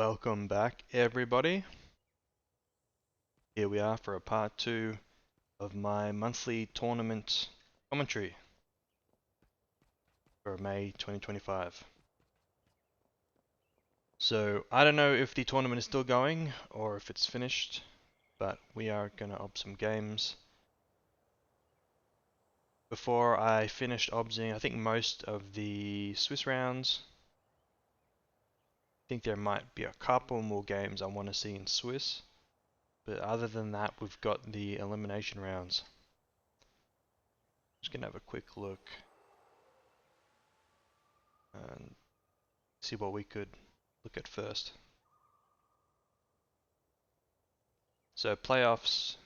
Welcome back, everybody. Here we are for a part 2 of my monthly tournament commentary for May 2025. So, I don't know if the tournament is still going or if it's finished, but we are going to ob some games. Before I finished obsing, I think most of the Swiss rounds. I think there might be a couple more games I want to see in Swiss. But other than that, we've got the elimination rounds. Just gonna have a quick look and see what we could look at first. So playoffs.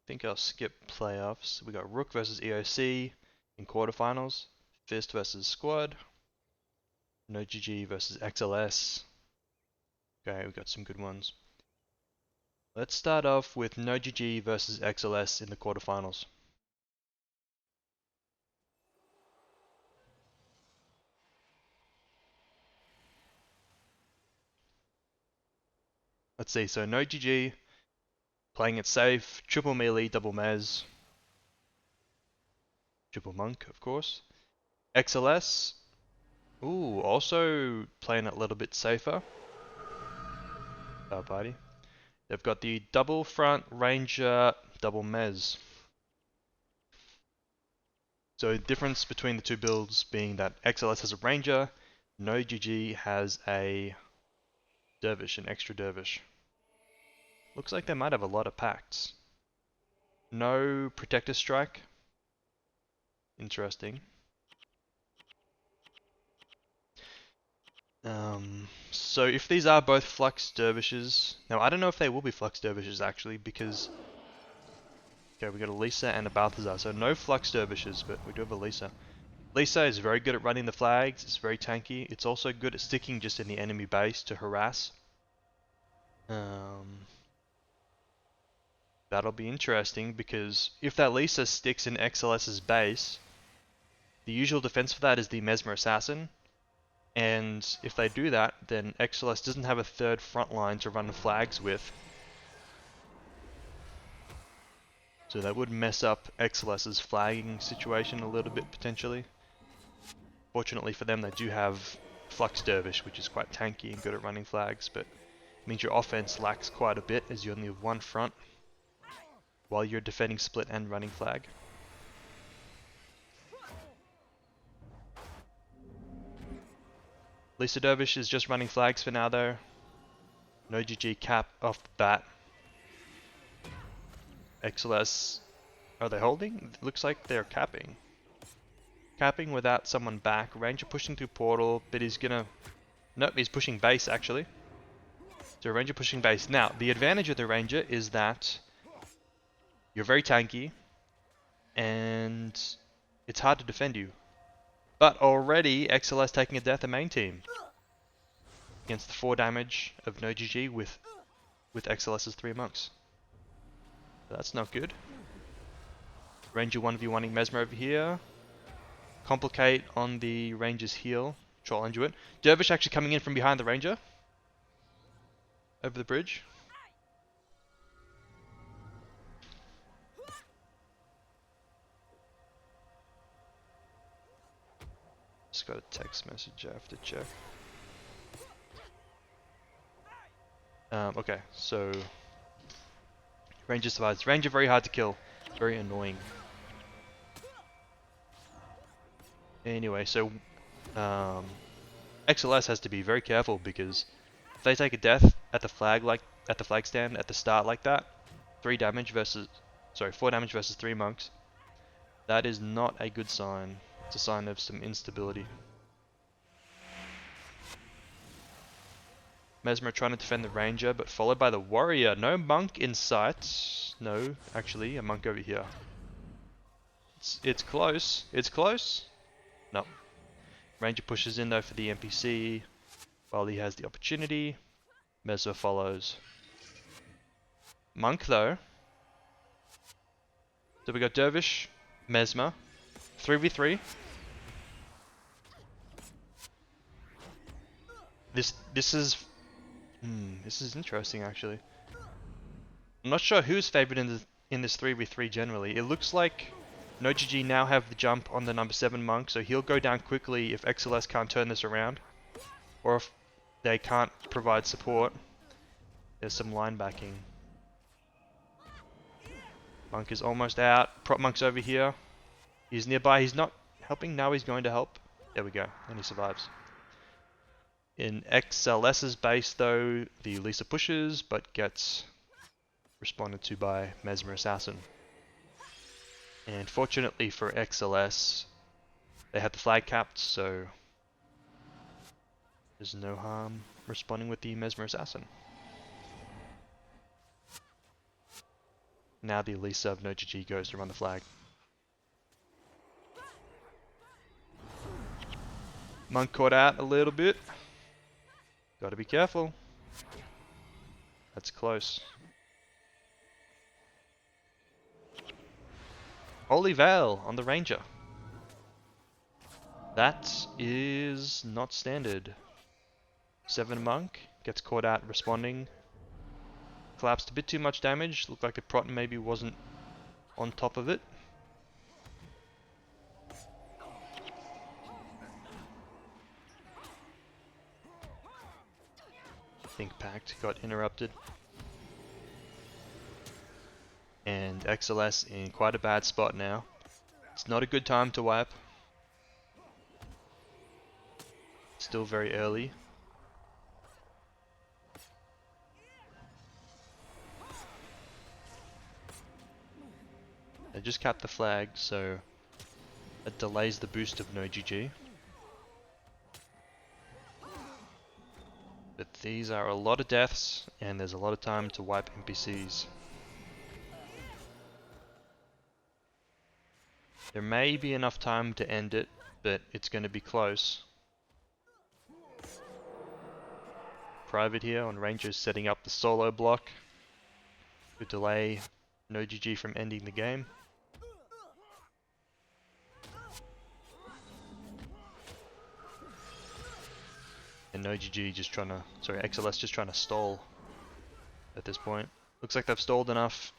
I think I'll skip playoffs. We got Rook versus EOC in quarterfinals. Fist versus Squad. No GG versus XLS. Okay, we got some good ones. Let's start off with No GG versus XLS in the quarterfinals. Let's see, so No GG, playing it safe, triple melee, double mez, triple monk, of course. XLS, ooh, also playing it a little bit safer. Party. They've got the double front ranger, double mez. So the difference between the two builds being that XLS has a ranger, No GG has a dervish, an extra dervish. Looks like they might have a lot of pacts. No protector strike. Interesting. So if these are both flux dervishes, now I don't know if they will be flux dervishes actually because okay, we got a Lisa and a Balthazar, so no flux dervishes, but we do have a Lisa. Lisa is very good at running the flags, it's very tanky, it's also good at sticking just in the enemy base to harass. That'll be interesting because if that Lisa sticks in XLS's base, the usual defense for that is the Mesmer Assassin. And if they do that, then XLS doesn't have a third front line to run flags with. So that would mess up XLS's flagging situation a little bit potentially. Fortunately for them, they do have Flux Dervish, which is quite tanky and good at running flags, but it means your offense lacks quite a bit as you only have one front while you're defending split and running flag. Lisa Dervish is just running flags for now though. No GG cap off the bat. XLS, are they holding? It looks like they're capping. Capping without someone back. Ranger pushing through portal, but he's gonna... Nope, he's pushing base actually. So Ranger pushing base. Now, the advantage of the Ranger is that you're very tanky and it's hard to defend you. But already XLS taking a death at main team against the 4 damage of No GG with XLS's 3 monks. So that's not good. Ranger 1v1ing Mesmer over here. Complicate on the Ranger's heal. Troll into it. Dervish actually coming in from behind the Ranger. Over the bridge. Just got a text message I have to check. Okay, so Ranger survives. Ranger very hard to kill. Very annoying. Anyway, so XLS has to be very careful because if they take a death at the flag stand at the start like that, 4 damage versus 3 monks, that is not a good sign. It's a sign of some instability. Mesmer trying to defend the Ranger, but followed by the Warrior. No monk in sight. No, actually, a monk over here. It's close. It's close. No. Ranger pushes in though for the NPC while he has the opportunity. Mesmer follows. Monk though. So we got Dervish, Mesmer, 3v3. This is interesting actually. I'm not sure who's favored in this 3v3 generally. It looks like no GG now have the jump on the number 7 monk, so he'll go down quickly if XLS can't turn this around, or if they can't provide support. There's some line backing. Monk is almost out. Prop Monk's over here. He's nearby. He's not helping. Now he's going to help. There we go. And he survives. In XLS's base, though, the Lisa pushes, but gets responded to by Mesmer Assassin. And fortunately for XLS, they had the flag capped, so there's no harm responding with the Mesmer Assassin. Now the Lisa of no GG goes to run the flag. Monk caught out a little bit. Gotta be careful. That's close. Holy Veil on the Ranger. That is not standard. 7 Monk gets caught out responding. Collapsed a bit too much damage. Looked like the prot maybe wasn't on top of it. Think Pact got interrupted. And XLS in quite a bad spot now. It's not a good time to wipe. Still very early. They just capped the flag, so it delays the boost of no GG. But these are a lot of deaths, and there's a lot of time to wipe NPCs. There may be enough time to end it, but it's going to be close. Private here on Rangers setting up the solo block to delay no GG from ending the game. And no GG just trying to, sorry, XLS just trying to stall at this point. Looks like they've stalled enough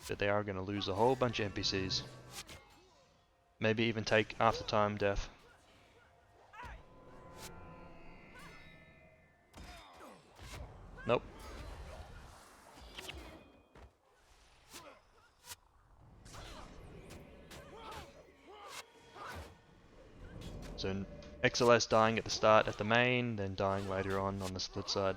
that they are going to lose a whole bunch of NPCs. Maybe even take after time death. Nope. So XLS dying at the start at the main, then dying later on the split side.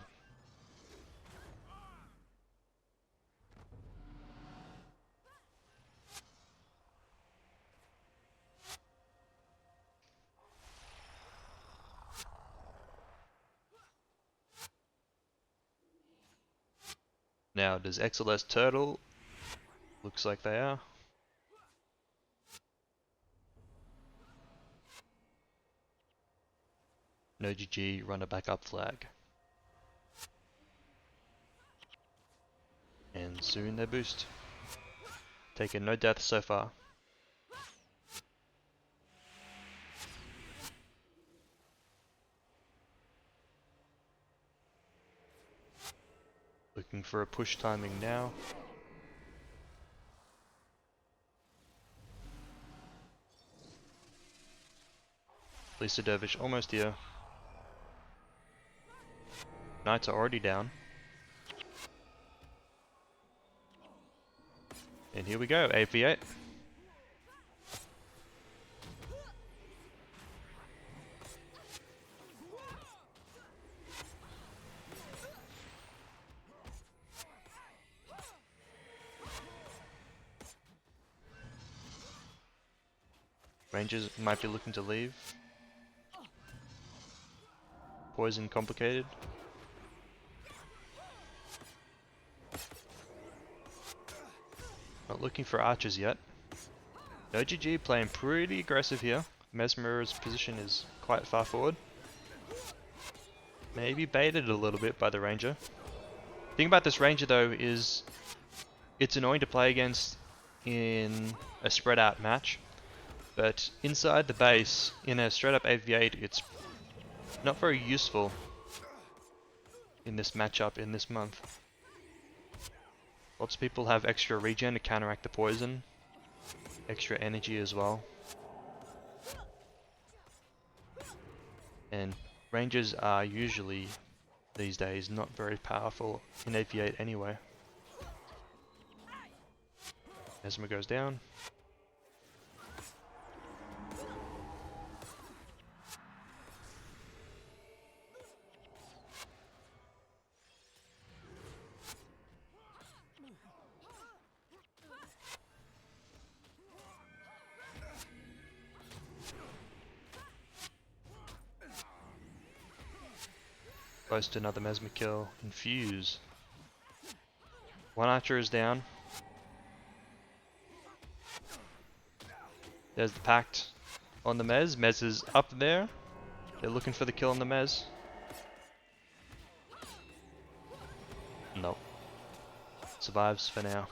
Now, does XLS turtle? Looks like they are. No GG, run a backup flag. And soon they boost. Taken no deaths so far. Looking for a push timing now. Lisa Dervish almost here. Knights are already down. And here we go, 8v8. Rangers might be looking to leave. Poison complicated. Not looking for archers yet. No GG playing pretty aggressive here. Mesmer's position is quite far forward. Maybe baited a little bit by the ranger. The thing about this ranger though is it's annoying to play against in a spread out match. But inside the base, in a straight up 8v8, it's not very useful. in this matchup in this month. Lots of people have extra regen to counteract the poison, extra energy as well. And rangers are usually, these days, not very powerful in AV8 anyway. Mesmer goes down. Close to another Mesmer kill. Infuse. One archer is down. There's the Pact on the Mez. Mez is up there. They're looking for the kill on the Mez. Nope. Survives for now.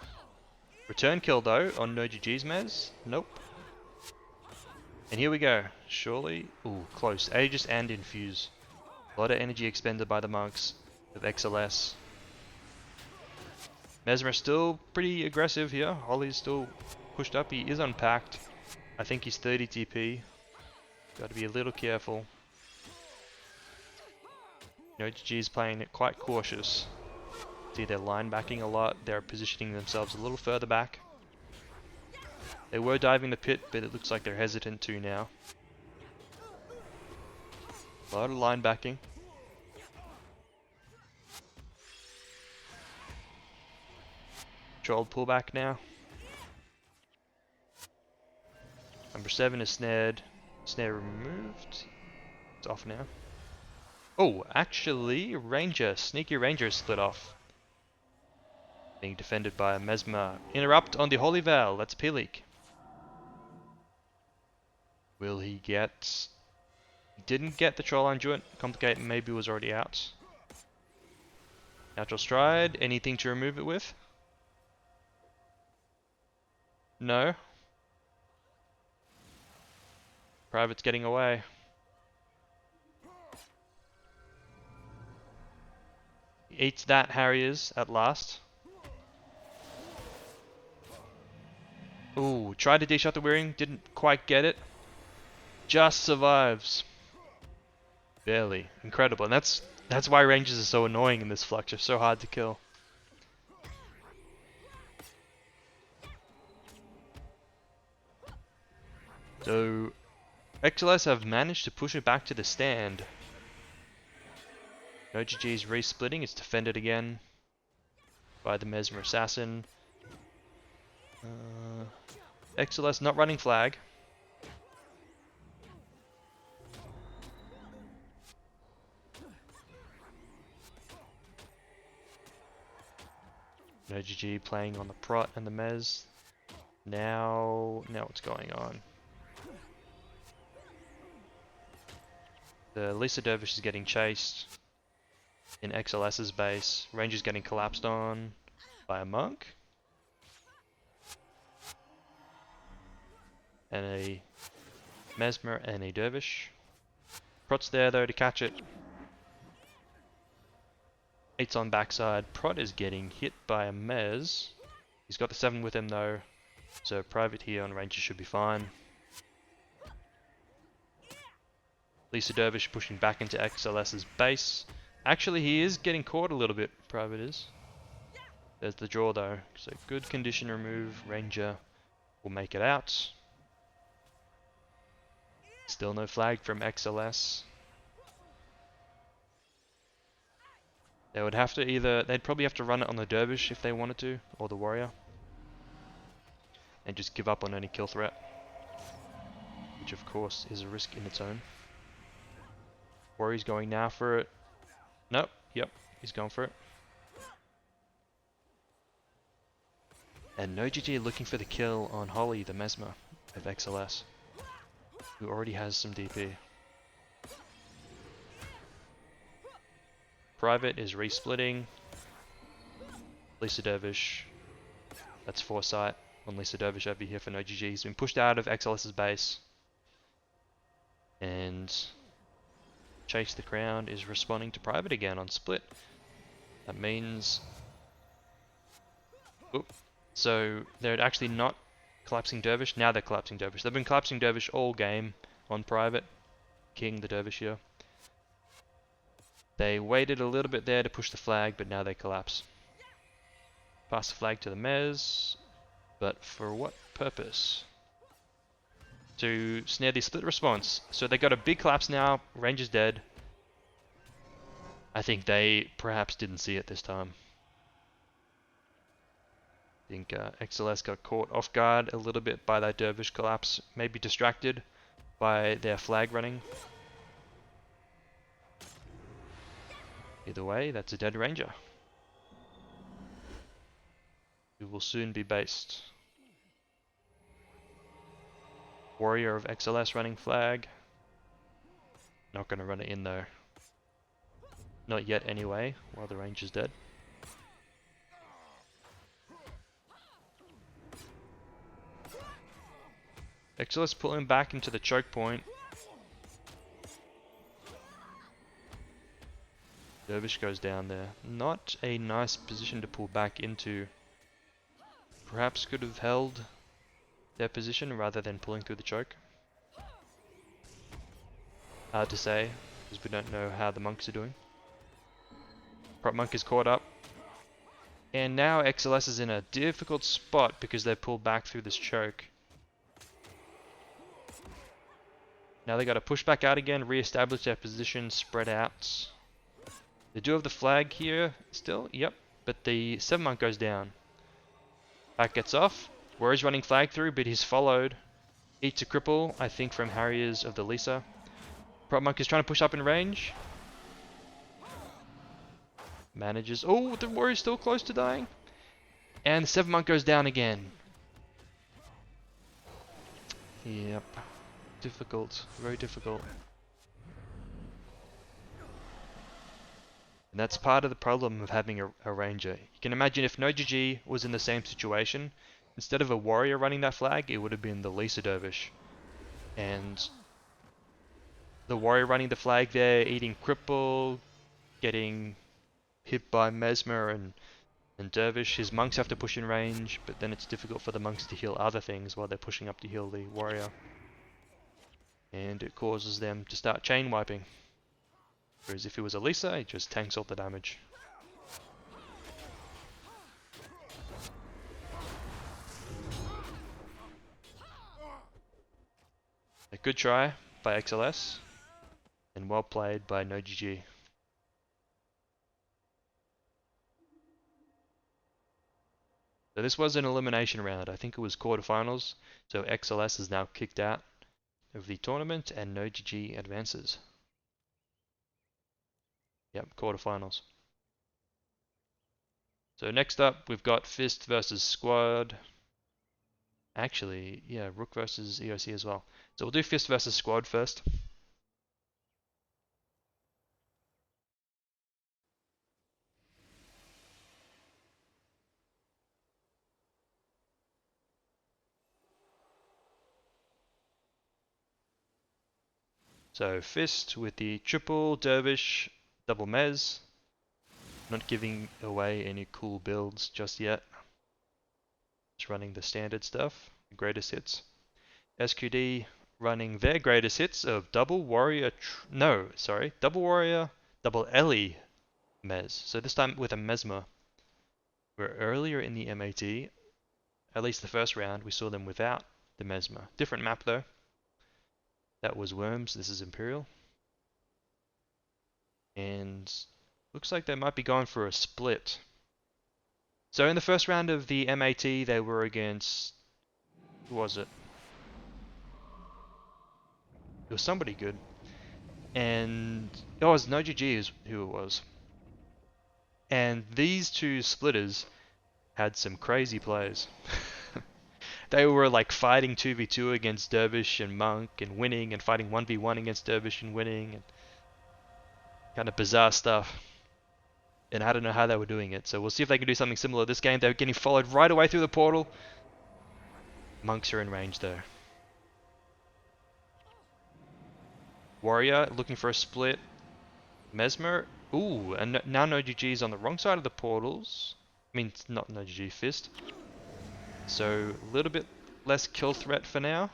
Return kill though on no GG's Mez. Nope. And here we go. Surely. Ooh, close. Aegis and Infuse. A lot of energy expended by the monks with XLS. Mesmer still pretty aggressive here. Holly's still pushed up. He is unpacked. I think he's 30 TP. Got to be a little careful. No GG's playing it quite cautious. See, they're line backing a lot. They're positioning themselves a little further back. They were diving the pit, but it looks like they're hesitant to now. A lot of line backing. Controlled pullback now. Number 7 is snared. Snare removed. It's off now. Oh, actually, Ranger. Sneaky Ranger split off. Being defended by a Mesmer. Interrupt on the Holy Veil. That's Pilik. Will he get... He didn't get the Troll Unduant. Complicate maybe was already out. Natural Stride. Anything to remove it with? No. Private's getting away. He eats that, Harriers, at last. Ooh, tried to D-shot the Wearing, didn't quite get it. Just survives. Barely. Incredible. And that's why Rangers are so annoying in this Flux. They're so hard to kill. So, XLS have managed to push it back to the stand. No GG's resplitting, it's defended again by the Mesmer Assassin. XLS not running flag. No GG playing on the Prot and the Mez. Now what's going on? The Lisa Dervish is getting chased in XLS's base. Ranger's getting collapsed on by a monk. And a Mesmer and a Dervish. Prot's there though to catch it. 8's on backside. Prot is getting hit by a Mez. He's got the 7 with him though. So Private here on Ranger should be fine. Lisa Dervish pushing back into XLS's base. Actually, he is getting caught a little bit, Private is. There's the draw though. So good condition remove. Ranger will make it out. Still no flag from XLS. They would have to they'd probably have to run it on the Dervish if they wanted to, or the Warrior. And just give up on any kill threat. Which of course is a risk in its own. Warrior's going now for it. Nope, yep, he's going for it. And no GG looking for the kill on Holly, the Mesmer of XLS, who already has some DP. Private is resplitting. Lisa Dervish. That's Foresight on Lisa Dervish over here for no GG. He's been pushed out of XLS's base. And Chase the Crown is responding to Private again on split. That means... Oop. So they're actually not collapsing Dervish. Now they're collapsing Dervish. They've been collapsing Dervish all game on private. King the Dervish here. They waited a little bit there to push the flag, but now they collapse. Pass the flag to the Mez. But for what purpose? To snare the split response. So they got a big collapse now. Ranger's dead. I think they perhaps didn't see it this time. I think XLS got caught off guard a little bit by that Dervish collapse. Maybe distracted by their flag running. Either way, that's a dead Ranger. Who will soon be based. Warrior of XLS running flag. Not going to run it in though. Not yet anyway, while the Ranger's dead. XLS pulling back into the choke point. Dervish goes down there. Not a nice position to pull back into. Perhaps could have held their position rather than pulling through the choke. Hard to say, because we don't know how the monks are doing. Prop monk is caught up. And now XLS is in a difficult spot because they pulled back through this choke. Now they got to push back out again, re-establish their position, spread out. They do have the flag here still, yep, but the 7 monk goes down. Back gets off. Warrior's running flag through, but he's followed. Eats a cripple, I think from Harriers of the Lisa. Prop monk is trying to push up in range. Manages. Oh, the warrior's still close to dying. And the 7 monk goes down again. Yep. Difficult. Very difficult. And that's part of the problem of having a ranger. You can imagine if no GG was in the same situation, instead of a warrior running that flag, it would have been the Lisa Dervish. And the warrior running the flag there, eating cripple, getting hit by Mesmer and Dervish. His monks have to push in range, but then it's difficult for the monks to heal other things while they're pushing up to heal the warrior. And it causes them to start chain wiping. Whereas if it was a Lisa, it just tanks all the damage. A good try by XLS, and well played by NoGG. So this was an elimination round. I think it was quarterfinals. So XLS is now kicked out of the tournament and NoGG advances. Yep, quarterfinals. So next up, we've got Fist versus Squad. Actually, yeah, Rook versus EOC as well. So we'll do Fist versus Squad first. So Fist with the triple Dervish, double Mez. Not giving away any cool builds just yet. Just running the standard stuff, the greatest hits. SQD running their greatest hits of double warrior, double warrior, double Ellie Mez. So this time with a Mesmer. Where earlier in the MAT, at least the first round, we saw them without the Mesmer. Different map though. That was Worms, this is Imperial. And looks like they might be going for a split. So in the first round of the MAT, they were against... who was it? It was somebody good. And... oh, it was NoGG is who it was. And these two splitters had some crazy plays. They were like fighting 2v2 against Dervish and Monk and winning, and fighting 1v1 against Dervish and winning, and kind of bizarre stuff. And I don't know how they were doing it, so we'll see if they can do something similar this game. They're getting followed right away through the portal. Monks are in range though. Warrior looking for a split. Mesmer. Ooh, and now no GG is on the wrong side of the portals. I mean, it's not no GG, Fist. So, a little bit less kill threat for now.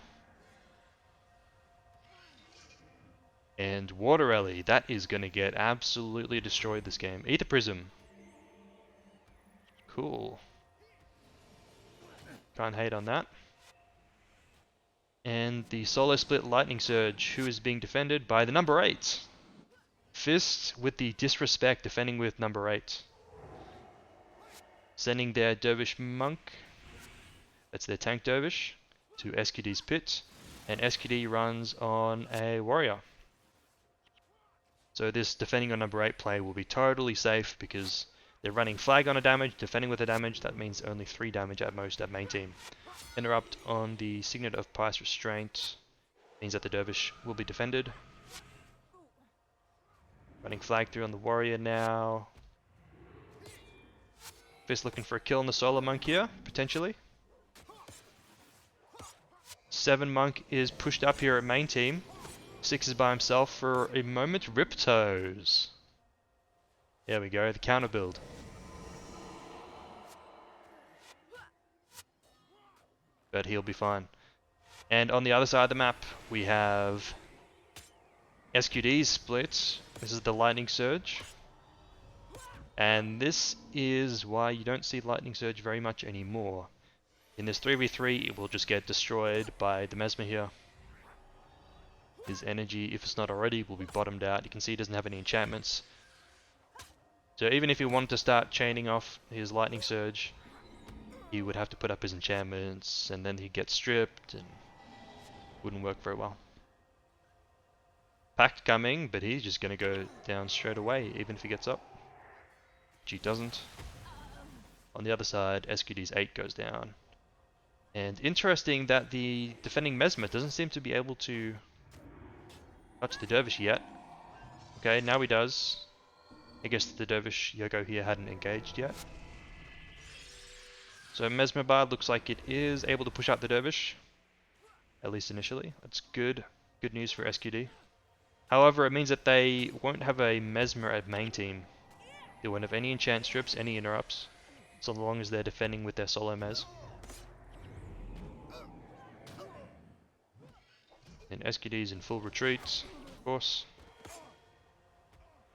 And Water Ellie, that is going to get absolutely destroyed this game. Ether Prism. Cool. Can't hate on that. And the Solo Split Lightning Surge, who is being defended by the number 8. Fist with the disrespect, defending with number 8. Sending their Dervish Monk, that's their tank Dervish, to SQD's pit. And SQD runs on a Warrior. So this defending on number 8 play will be totally safe because they're running flag on a damage, defending with a damage. That means only 3 damage at most at main team. Interrupt on the Signet of Pious Restraint means that the Dervish will be defended. Running flag through on the Warrior now. Fist looking for a kill on the Solar Monk here, potentially. 7 Monk is pushed up here at main team. 6 is by himself for a moment. Riptoes. There we go, the counter build. But he'll be fine. And on the other side of the map, we have SQD's split. This is the Lightning Surge. And this is why you don't see Lightning Surge very much anymore. In this 3v3, it will just get destroyed by the Mesmer here. His energy, if it's not already, will be bottomed out. You can see he doesn't have any enchantments. So even if he wanted to start chaining off his Lightning Surge, he would have to put up his enchantments, and then he'd get stripped, and wouldn't work very well. Pact coming, but he's just going to go down straight away, even if he gets up. Which he doesn't. On the other side, SQD's 8 goes down. And interesting that the defending Mesmer doesn't seem to be able to touch the Dervish yet. Okay, now he does. I guess the Dervish Yogo here hadn't engaged yet. So Mesmer Bard looks like it is able to push out the Dervish. At least initially. That's good. Good news for SQD. However, it means that they won't have a Mesmer at main team. They won't have any enchant strips, any interrupts. So long as they're defending with their solo Mez. And SQD's in full retreat, of course.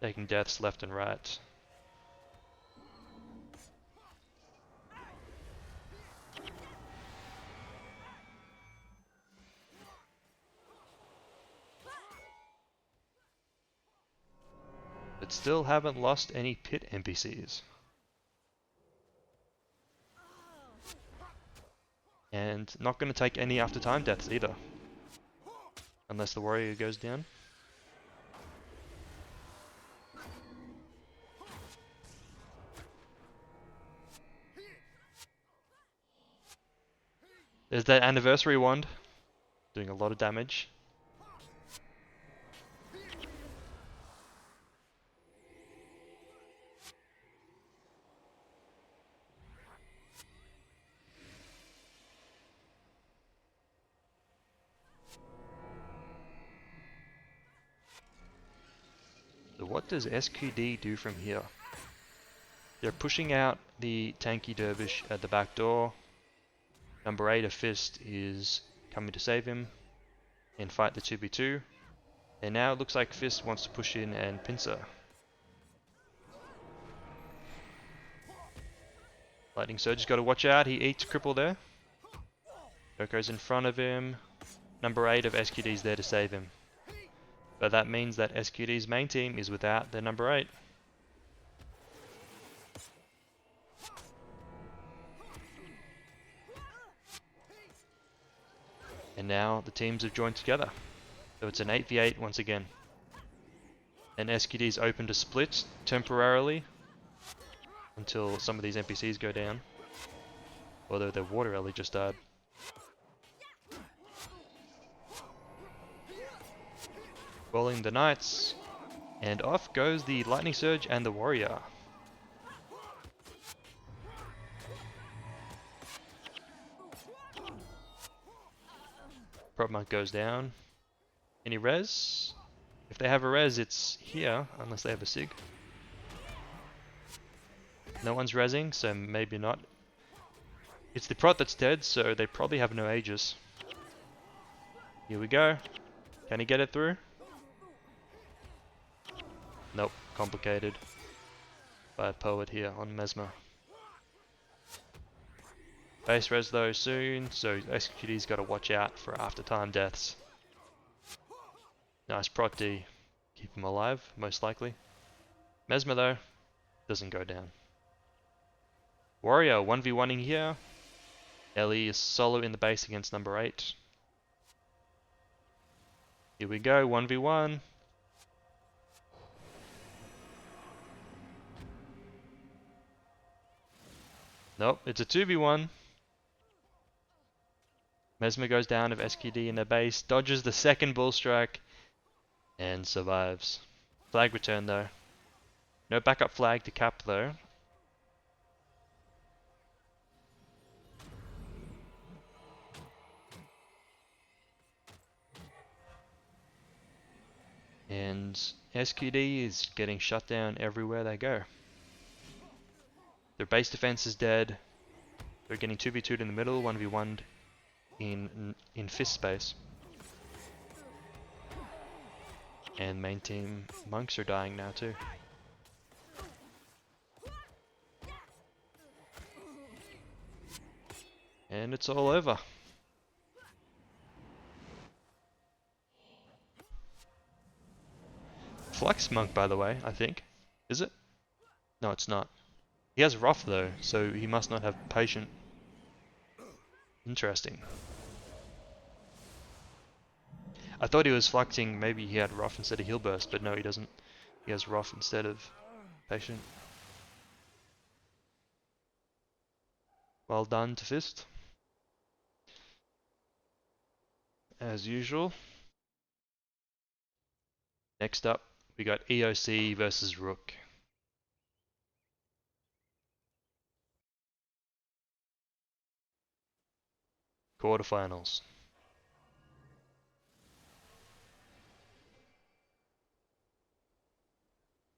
Taking deaths left and right. But still haven't lost any pit NPCs. And not going to take any after time deaths either. Unless the warrior goes down. There's that anniversary wand. Doing a lot of damage. So what does SQD do from here? They're pushing out the tanky dervish at the back door. Number 8, a Fist, is coming to save him and fight the 2v2. And now it looks like Fist wants to push in and pincer. Lightning Surge has got to watch out, he eats cripple there. Yoko's in front of him. Number 8 of SQD's there to save him. But that means that SQD's main team is without their number 8. And now the teams have joined together. So it's an 8v8 once again. And SQD's open to split temporarily until some of these NPCs go down. Although their Water Ellie just died. Rolling the Knights, and off goes the Lightning Surge and the Warrior. Prop Monk goes down. Any res? If they have a res, it's here, unless they have a Sig. No one's rezzing, so maybe not. It's the prot that's dead, so they probably have no Aegis. Here we go. Can he get it through? Nope, complicated. By a poet here on Mesmer. Base res though soon, so SQD's got to watch out for after time deaths. Nice prot D. Keep him alive, most likely. Mesmer though, doesn't go down. Warrior 1v1ing here. Ellie is solo in the base against number 8. Here we go, 1v1. Nope, it's a 2v1. Mesmer goes down of SQD in the base, dodges the second bull strike, and survives. Flag return though. No backup flag to cap though. And SQD is getting shut down everywhere they go. Their base defense is dead. They're getting 2v2'd in the middle, 1v1'd in fist space. And main team monks are dying now too. And it's all over. Flux monk, by the way, I think. Is it? No, it's not. He has rough though, so he must not have patient. Interesting. I thought he was fluxing, maybe he had rough instead of heal burst, but no, he doesn't. He has rough instead of patient. Well done to Fist. As usual. Next up, we got EOC versus Rook. Quarterfinals.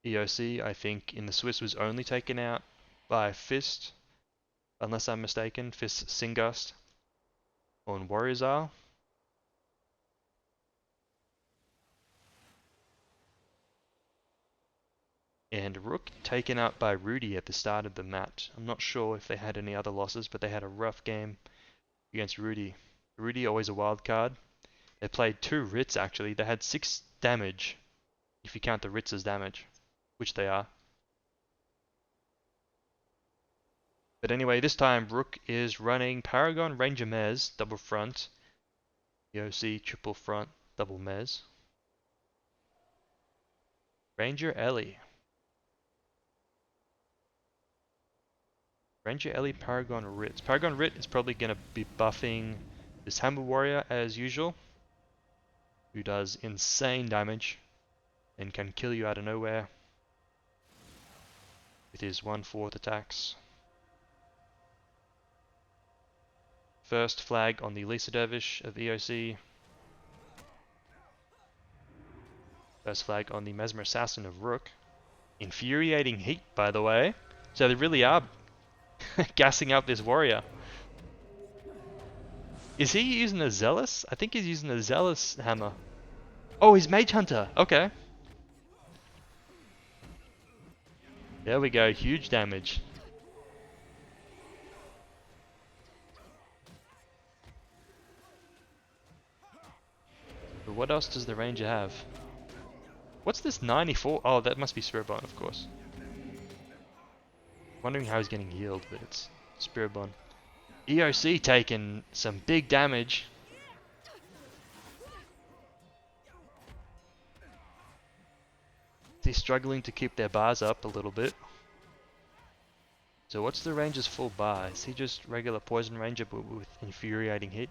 EOC, I think, in the Swiss was only taken out by Fist, unless I'm mistaken. Fist Singust on Warriors Isle. And Rook taken out by Rudy at the start of the match. I'm not sure if they had any other losses, but they had a rough game against Rudy. Rudy always a wild card. They played 2 Writs actually. They had 6 damage, if you count the Writs as damage, which they are. But anyway, this time Rook is running Paragon Ranger Mez, double front, EOC triple front, double Mez. Ranger Ellie. Ranger Ellie, Paragon Rit. Paragon Rit is probably going to be buffing this Hammer Warrior as usual, who does insane damage and can kill you out of nowhere with his 1/4 attacks. First flag on the Lisa Dervish of EOC. First flag on the Mesmer Assassin of Rook. Infuriating heat, by the way. So they really are gassing up this warrior. Is he using a Zealous? I think he's using a Zealous hammer. Oh, he's Mage Hunter. Okay. There we go. Huge damage. But what else does the Ranger have? What's this 94? Oh, that must be Spirit Bond, of course. Wondering how he's getting healed, but it's Spirit Bond. EOC taking some big damage. They're struggling to keep their bars up a little bit. So what's the Ranger's full bar? Is he just regular Poison Ranger but with infuriating hit?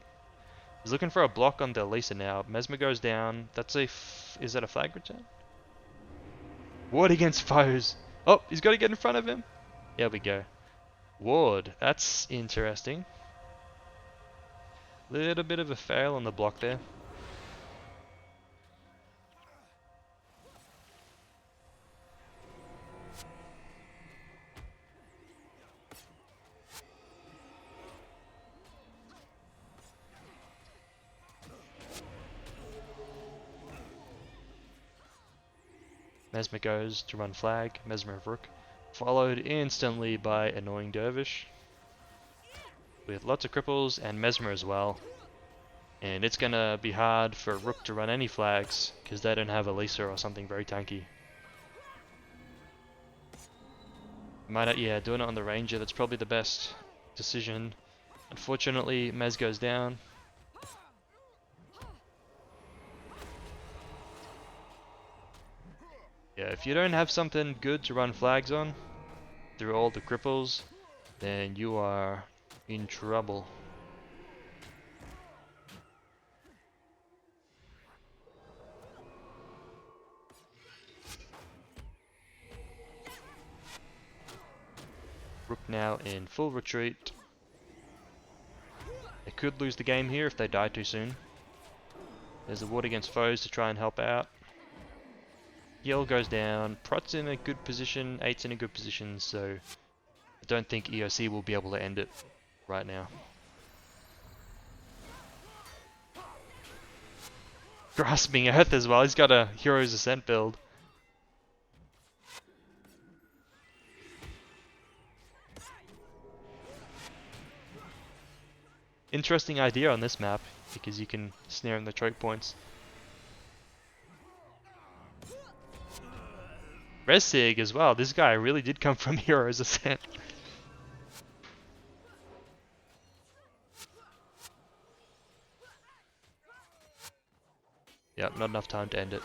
He's looking for a block on the Lisa now. Mesmer goes down. That's a... is that a flag return? Ward against foes. Oh, he's got to get in front of him. There we go. Ward. That's interesting. Little bit of a fail on the block there. Mesmer goes to run flag, Mesmer of Rook, followed instantly by Annoying Dervish, with lots of cripples and Mesmer as well. And it's gonna be hard for Rook to run any flags, because they don't have Elisa or something very tanky. Might, yeah, doing it on the Ranger, that's probably the best decision. Unfortunately, Mez goes down. Yeah, if you don't have something good to run flags on, through all the cripples, then you are in trouble. Rook now in full retreat. They could lose the game here if they die too soon. There's the ward against foes to try and help out. Yell goes down, Prot's in a good position, 8's in a good position, so I don't think EOC will be able to end it right now. Grasping Earth as well, he's got a Hero's Ascent build. Interesting idea on this map, because you can snare in the choke points. Resig as well, this guy really did come from Hero's Ascent. Yep, not enough time to end it.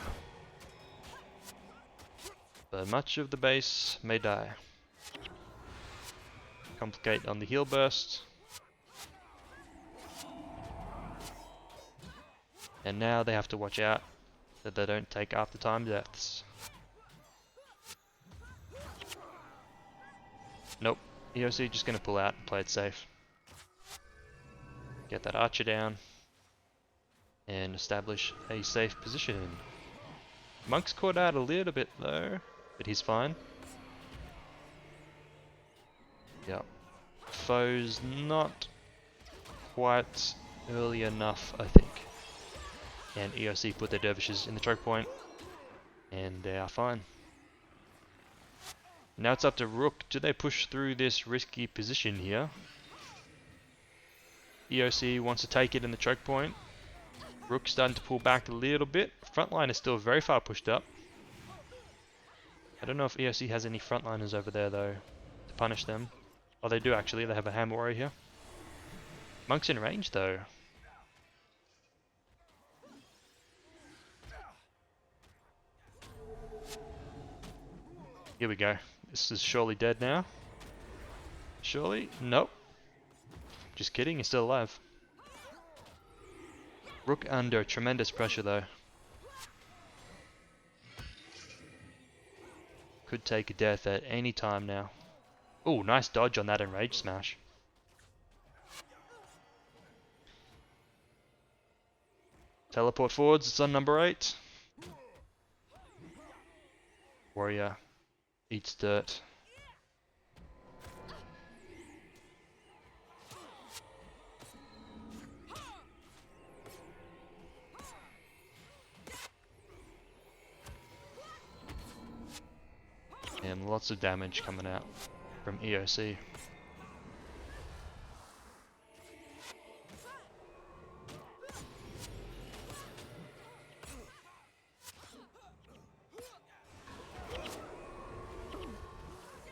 But much of the base may die. Complicate on the heal burst. And now they have to watch out that they don't take after time deaths. Nope, EOC just gonna pull out and play it safe. Get that archer down and establish a safe position. Monk's caught out a little bit though, but he's fine. Yep. Foe's not quite early enough, I think. And EOC put their dervishes in the choke point, and they are fine. Now it's up to Rook. Do they push through this risky position here? EOC wants to take it in the choke point. Rook's starting to pull back a little bit. Frontline is still very far pushed up. I don't know if EOC has any frontliners over there though, to punish them. Oh, they do actually. They have a Hammer Warrior here. Monk's in range though. Here we go. This is surely dead now. Surely? Nope. Just kidding, he's still alive. Rook under tremendous pressure though. Could take a death at any time now. Oh, nice dodge on that enraged smash. Teleport forwards, it's on number 8. Warrior eats dirt. And lots of damage coming out from EOC.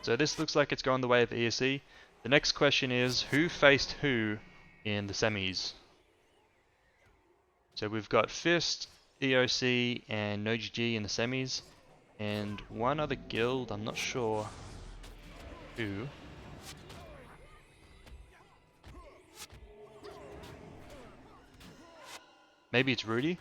So this looks like it's going the way of EOC. The next question is, who faced who in the semis? So we've got Fist, EOC, and no GvG in the semis. And one other guild, I'm not sure who. Maybe it's Rudy?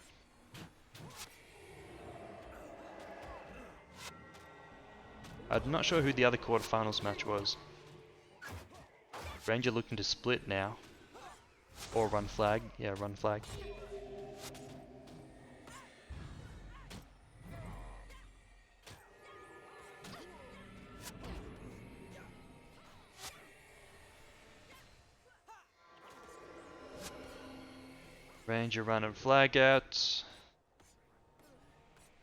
I'm not sure who the other quarterfinals match was. Ranger looking to split now. Or run flag. Yeah, run flag. Ranger running flag out.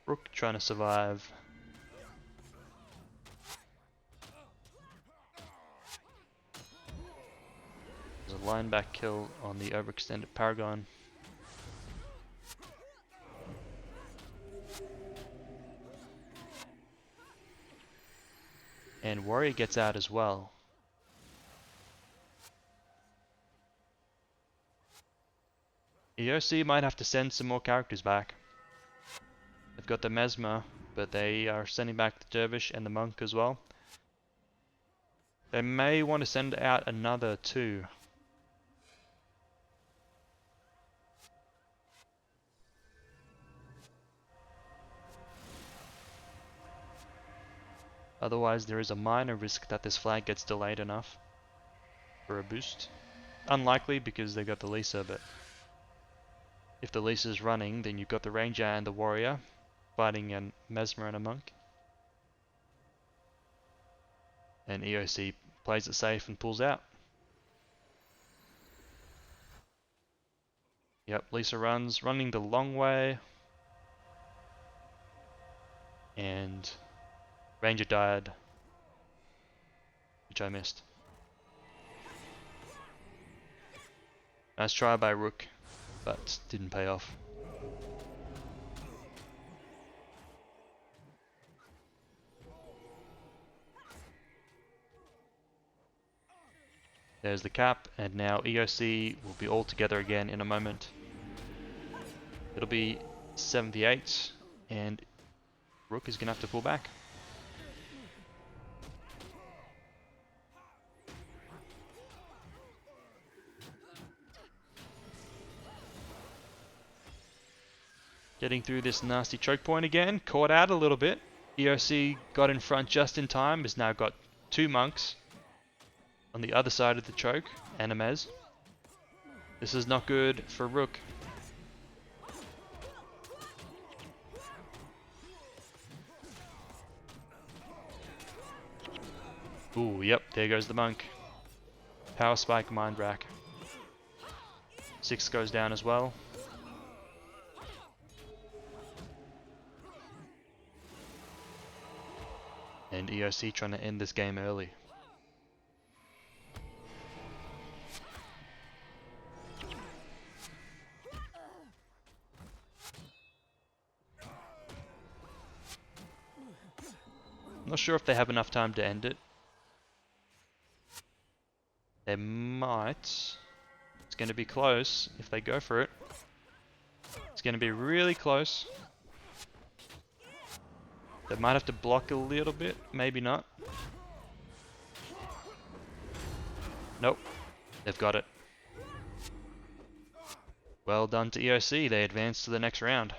Rook trying to survive. There's a line back kill on the overextended Paragon. And Warrior gets out as well. EOC might have to send some more characters back. They've got the Mesmer, but they are sending back the Dervish and the Monk as well. They may want to send out another too. Otherwise, there is a minor risk that this flag gets delayed enough for a boost. Unlikely because they got the Lisa, but if the Lisa is running, then you've got the Ranger and the Warrior fighting a Mesmer and a Monk. And EOC plays it safe and pulls out. Yep, Lisa running the long way. And Ranger died, which I missed. Nice try by Rook, but didn't pay off. There's the cap, and now EOC will be all together again in a moment. It'll be 78, and Rook is going to have to pull back. Getting through this nasty choke point again, caught out a little bit. EOC got in front just in time, has now got two Monks on the other side of the choke, and a Mez. This is not good for Rook. Ooh, yep, there goes the Monk. Power Spike, Mind Rack. 6 goes down as well. And EOC trying to end this game early. I'm not sure if they have enough time to end it. They might. It's going to be close if they go for it. It's going to be really close. They might have to block a little bit, maybe not. Nope, they've got it. Well done to EOC, they advance to the next round.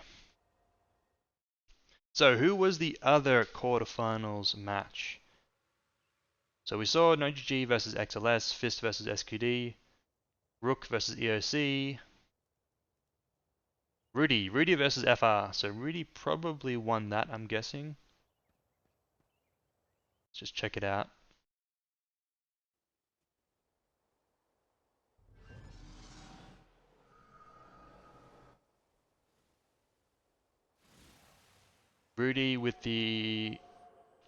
So who was the other quarterfinals match? So we saw GvG versus XLS, Fist versus SQD, Rook versus EOC, Rudy versus FR. So Rudy probably won that, I'm guessing. Let's just check it out. Rudy with the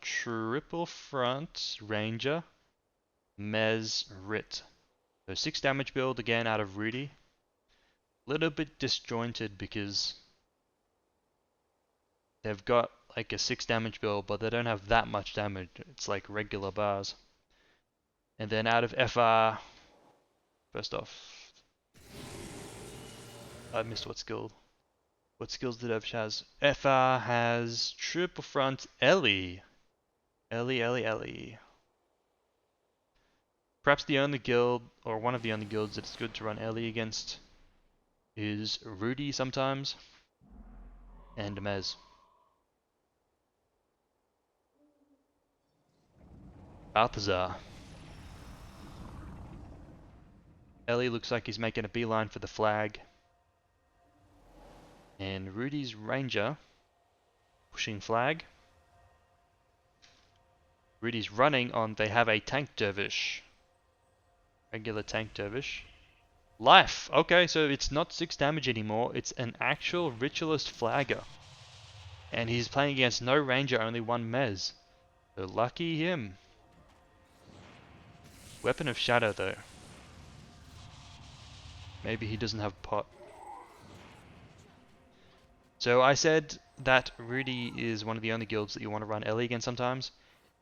triple front Ranger, Mez, Rit. So 6 damage build again out of Rudy. Little bit disjointed because they've got like a 6 damage build, but they don't have that much damage. It's like regular bars. And then out of FR, first off, I missed what skill. What skills did Dervish has? FR has triple front Ellie. Ellie. Perhaps the only guild, or one of the only guilds that it's good to run Ellie against is Rudy sometimes, and Mez. Balthazar. Ellie looks like he's making a beeline for the flag. And Rudy's Ranger pushing flag. Rudy's running on, they have a tank dervish. Regular tank dervish. Life! Okay, so it's not 6 damage anymore, it's an actual ritualist flagger. And he's playing against no ranger, only 1 mez. So lucky him. Weapon of Shadow though. Maybe he doesn't have pot. So I said that Rudy is one of the only guilds that you want to run Ellie against sometimes.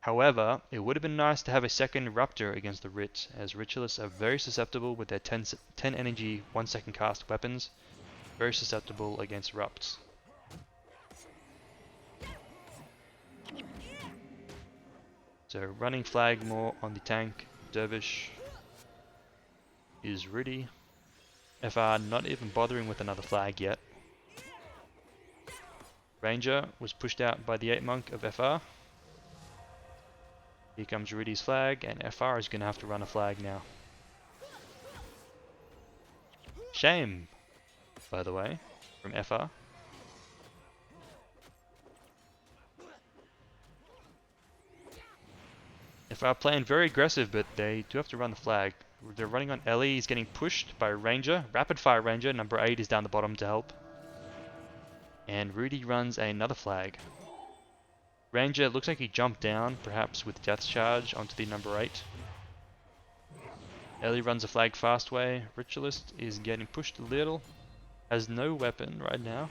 However, it would have been nice to have a second Raptor against the Rit, as Ritualists are very susceptible with their 10 energy 1 second cast weapons. Very susceptible against Rupts. So running flag more on the tank. Dervish is Rudy. FR not even bothering with another flag yet. Ranger was pushed out by the 8 monk of FR. Here comes Rudy's flag, and FR is going to have to run a flag now. Shame, by the way, from FR. FR playing very aggressive, but they do have to run the flag. They're running on Ellie, he's getting pushed by Ranger. Rapid fire Ranger, number 8 is down the bottom to help. And Rudy runs another flag. Ranger looks like he jumped down, perhaps with Death Charge, onto the number 8. Ellie runs a flag fast way. Ritualist is getting pushed a little. Has no weapon right now.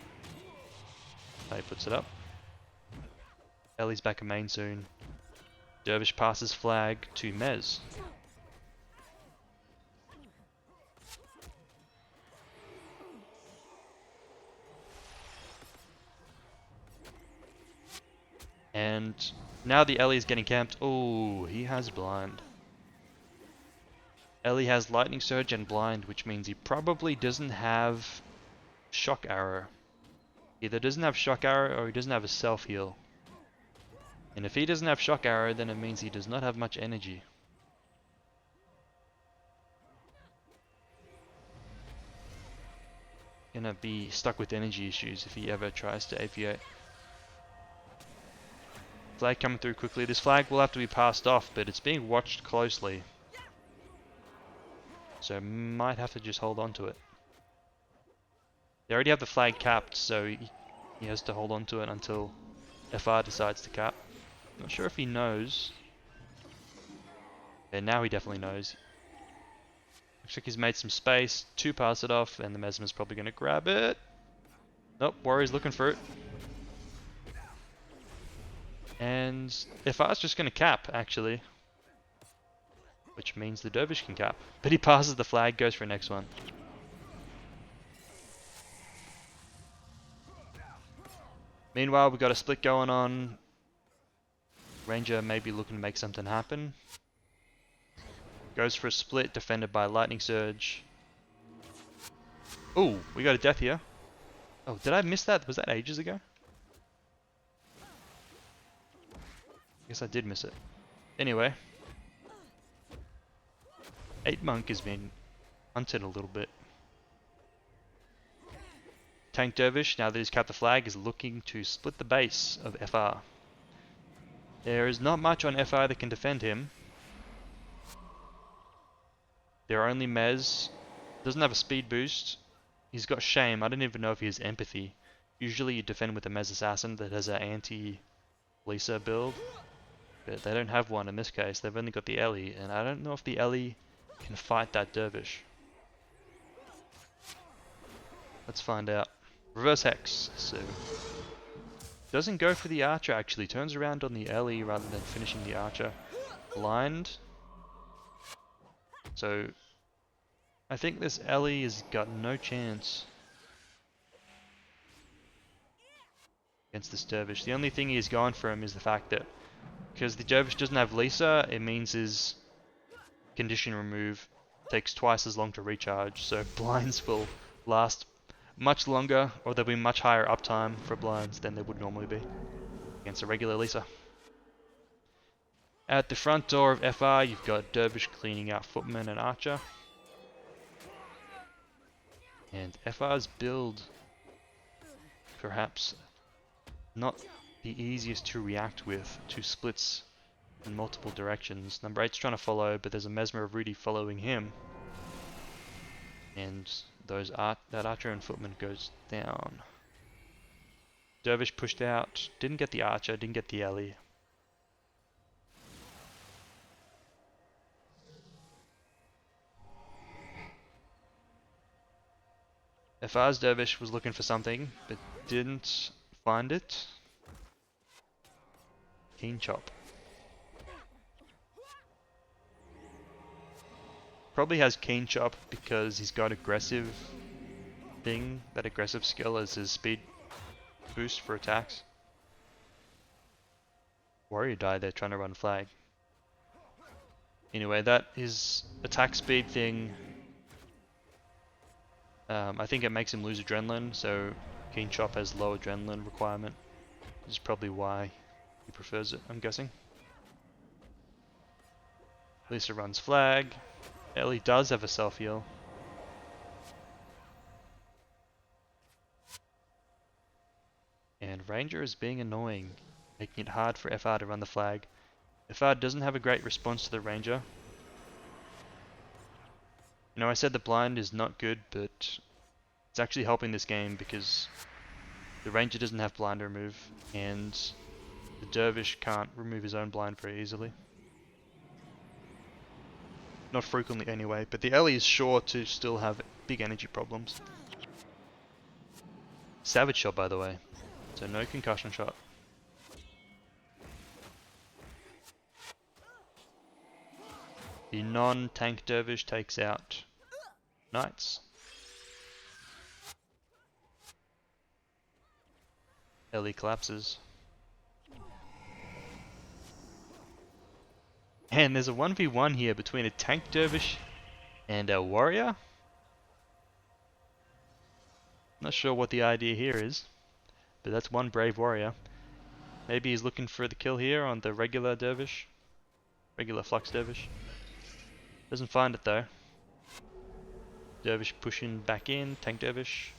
He puts it up. Ellie's back in main soon. Dervish passes flag to Mez. And now the Ellie is getting camped. Oh, he has blind. Ellie has lightning surge and blind, which means he probably doesn't have shock arrow. Either doesn't have shock arrow or he doesn't have a self heal. And if he doesn't have shock arrow, then it means he does not have much energy. Gonna be stuck with energy issues if he ever tries to aviate. Flag coming through quickly. This flag will have to be passed off, but it's being watched closely. So might have to just hold on to it. They already have the flag capped, so he has to hold on to it until FR decides to cap. Not sure if he knows. And now he definitely knows. Looks like he's made some space to pass it off, and the Mesmer's probably going to grab it. Nope, Warrior's looking for it. And FR's just going to cap, actually. Which means the Dervish can cap. But he passes the flag, goes for the next one. Meanwhile, we've got a split going on. Ranger may be looking to make something happen. Goes for a split, defended by Lightning Surge. Oh, we got a death here. Oh, did I miss that? Was that ages ago? I guess I did miss it. Anyway. 8 monk has been hunted a little bit. Tank Dervish, now that he's capped the flag, is looking to split the base of FR. There is not much on FR that can defend him. There are only Mez. Doesn't have a speed boost. He's got Shame. I don't even know if he has Empathy. Usually you defend with a Mez Assassin that has an anti-Lisa build. But they don't have one in this case. They've only got the Ellie. And I don't know if the Ellie can fight that Dervish. Let's find out. Reverse Hex. So doesn't go for the Archer actually. Turns around on the Ellie rather than finishing the Archer. Blind. So I think this Ellie has got no chance against this Dervish. The only thing he's gone for him is the fact that because the Dervish doesn't have Lisa, it means his condition remove takes twice as long to recharge. So blinds will last much longer, or there'll be much higher uptime for blinds than there would normally be against a regular Lisa. At the front door of FR, you've got Dervish cleaning out Footman and Archer. And FR's build, perhaps not the easiest to react with, to splits in multiple directions. Number 8's trying to follow, but there's a Mesmer of Rudy following him. And that Archer and Footman goes down. Dervish pushed out, didn't get the Archer, didn't get the Ellie. FR's Dervish was looking for something, but didn't find it. Keen Chop. Probably has Keen Chop because he's got aggressive thing, that aggressive skill as his speed boost for attacks. Warrior died there trying to run flag. Anyway, that is attack speed thing. I think it makes him lose adrenaline, so Keen Chop has low adrenaline requirement. This is probably why he prefers it, I'm guessing. Lisa runs flag. Ellie does have a self-heal. And Ranger is being annoying, making it hard for FR to run the flag. FR doesn't have a great response to the Ranger. You know, I said the blind is not good, but it's actually helping this game because the Ranger doesn't have blind to remove, and the Dervish can't remove his own blind very easily. Not frequently anyway, but the Ellie is sure to still have big energy problems. Savage shot, by the way, so no concussion shot. The non-tank Dervish takes out Knights. Ellie collapses. And there's a 1v1 here between a tank Dervish and a warrior. Not sure what the idea here is, but that's one brave warrior. Maybe he's looking for the kill here on the regular Dervish. Regular Flux Dervish. Doesn't find it though. Dervish pushing back in, tank Dervish.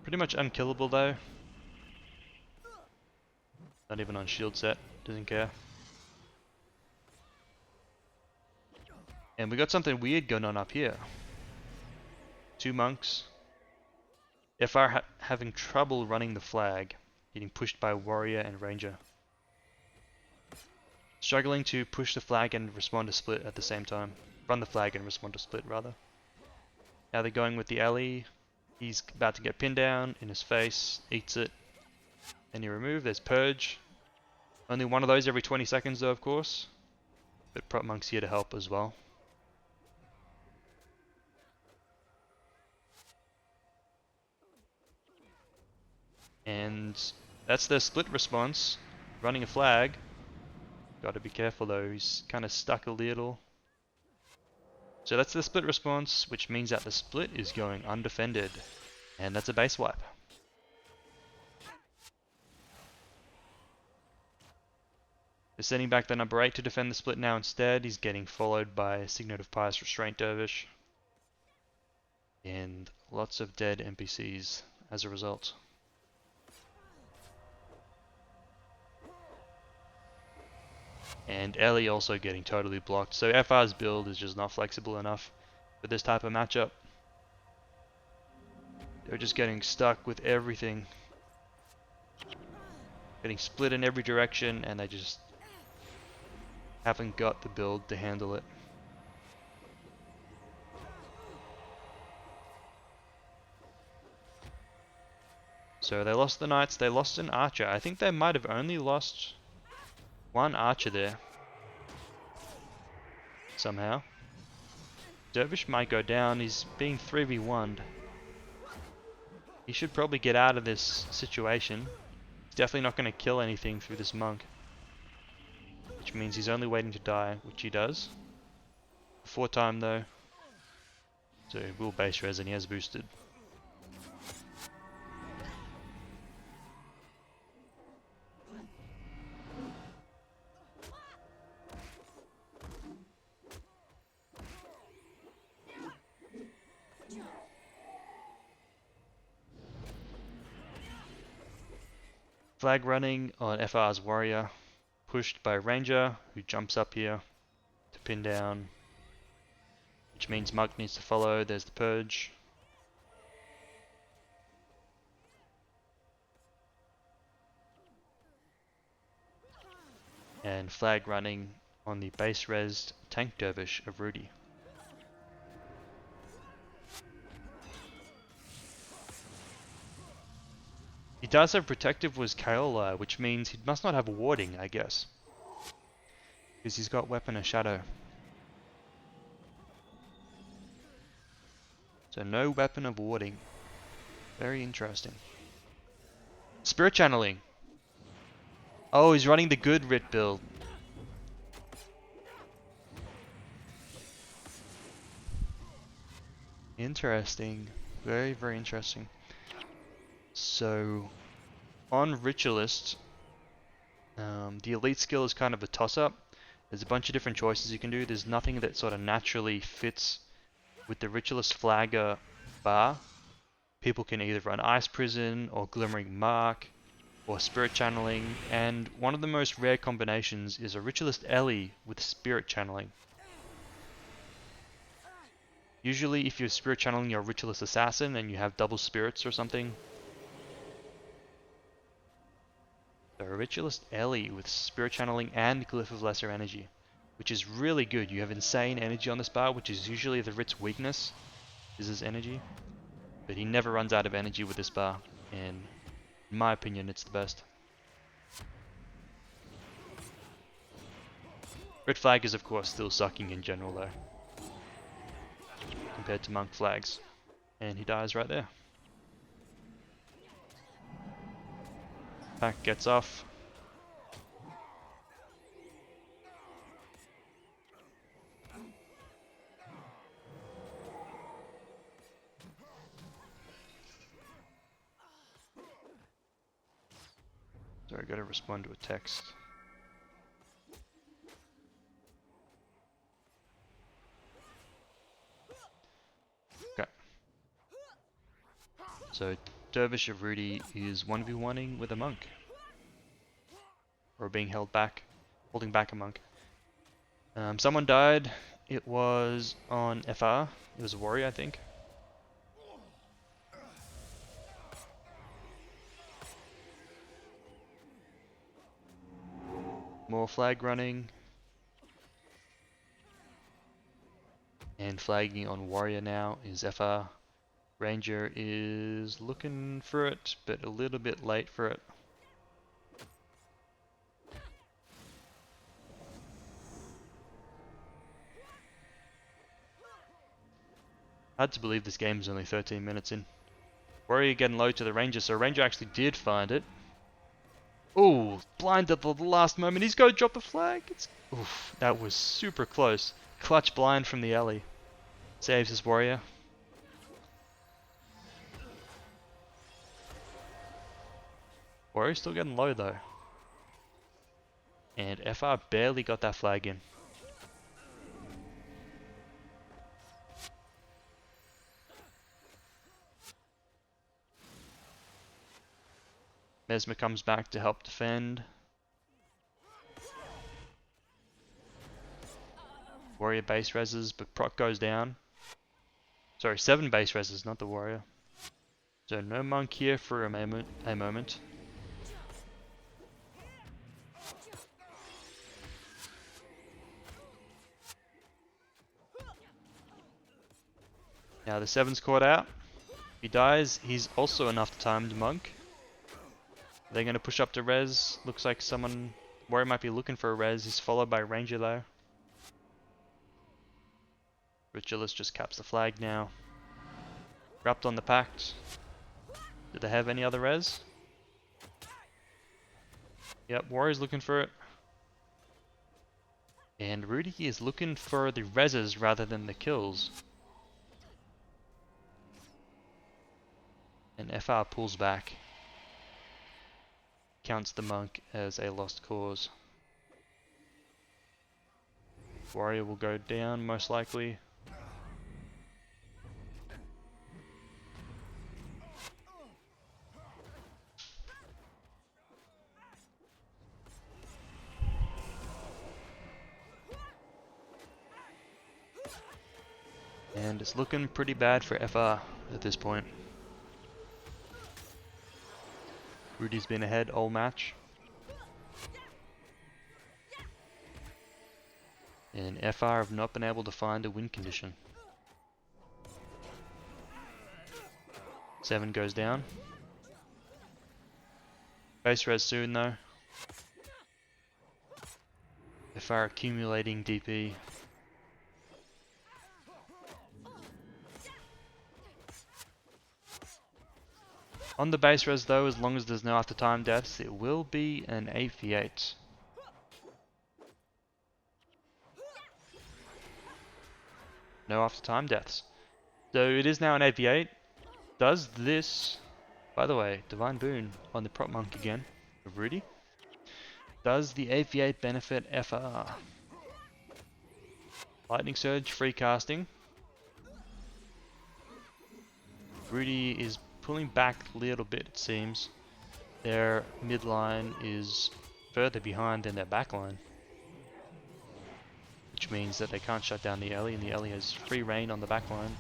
Pretty much unkillable though. Not even on shield set, doesn't care. And we got something weird going on up here. Two monks. FR having trouble running the flag, getting pushed by warrior and ranger. Struggling to push the flag and respond to split at the same time. Run the flag and respond to split rather. Now they're going with the alley. He's about to get pinned down in his face, eats it. Then you remove, there's purge. Only one of those every 20 seconds though, of course. But prop monk's here to help as well. And that's the split response. Running a flag. Gotta be careful though, he's kind of stuck a little. So that's the split response, which means that the split is going undefended. And that's a base wipe. They're sending back the number 8 to defend the split now instead. He's getting followed by Signet of Pious Restraint Dervish. And lots of dead NPCs as a result. And Ellie also getting totally blocked. So FR's build is just not flexible enough for this type of matchup. They're just getting stuck with everything. Getting split in every direction and they just haven't got the build to handle it. So they lost the Knights, they lost an Archer. I think they might have only lost one Archer there. Somehow. Dervish might go down, he's being 3v1'd. He should probably get out of this situation. He's definitely not going to kill anything through this monk. Which means he's only waiting to die, which he does. Before time though. So he will base res and he has boosted. Flag running on FR's warrior, pushed by Ranger, who jumps up here to pin down, which means Monk needs to follow. There's the purge. And flag running on the base resed tank dervish of Rudy. He does have Protective was Kaola, which means he must not have Warding, I guess. Because he's got Weapon of Shadow. So no Weapon of Warding. Very interesting. Spirit Channeling. Oh, he's running the good Rit build. Interesting. Very, very interesting. So, on Ritualist, the elite skill is kind of a toss-up. There's a bunch of different choices you can do. There's nothing that sort of naturally fits with the Ritualist Flagger bar. People can either run Ice Prison, or Glimmering Mark, or Spirit Channeling, and one of the most rare combinations is a Ritualist Ellie with Spirit Channeling. Usually if you're Spirit Channeling your Ritualist Assassin and you have double spirits or something. So a Ritualist Ellie with Spirit Channeling and Glyph of Lesser Energy, which is really good. You have insane energy on this bar, which is usually the Rit's weakness, is his energy. But he never runs out of energy with this bar, and in my opinion it's the best. Rit Flag is of course still sucking in general though, compared to Monk Flags. And he dies right there. Pack gets off. Sorry, I gotta respond to a text. Okay. So, Dervish of Rudy is 1v1ing with a monk. Or being held back. Holding back a monk. Someone died. It was on FR. It was a warrior, I think. More flag running. And flagging on warrior now is FR. Ranger is looking for it, but a little bit late for it. Hard to believe this game is only 13 minutes in. Warrior getting low to the Ranger, so Ranger actually did find it. Ooh, blind at the last moment. He's got to drop the flag. Oof, that was super close. Clutch blind from the alley. Saves his warrior. Warrior's still getting low though. And FR barely got that flag in. Mesmer comes back to help defend. Warrior base reses, but proc goes down. Sorry, 7 base reses, not the warrior. So no monk here for a moment. Now the 7's caught out. If he dies, he's also enough timed monk. They're going to push up to res. Looks like someone... Warrior might be looking for a res. He's followed by Ranger though. Ritualist just caps the flag now. Wrapped on the pact. Did they have any other res? Yep, Warrior's looking for it. And Rudy is looking for the reses rather than the kills. And FR pulls back. Counts the monk as a lost cause. Warrior will go down most likely. And it's looking pretty bad for FR at this point. Rudy's been ahead all match. And FR have not been able to find a win condition. 7 goes down. Base res soon though. If are accumulating DP. On the base res though, as long as there's no after time deaths, it will be an 8v8. No after time deaths. So it is now an 8v8. Does this, by the way, Divine Boon on the prop monk again, of Rudy. Does the 8v8 benefit FR? Lightning Surge, free casting. Rudy is pulling back a little bit, it seems. Their midline is further behind than their backline, which means that they can't shut down the Ellie, and the Ellie has free reign on the backline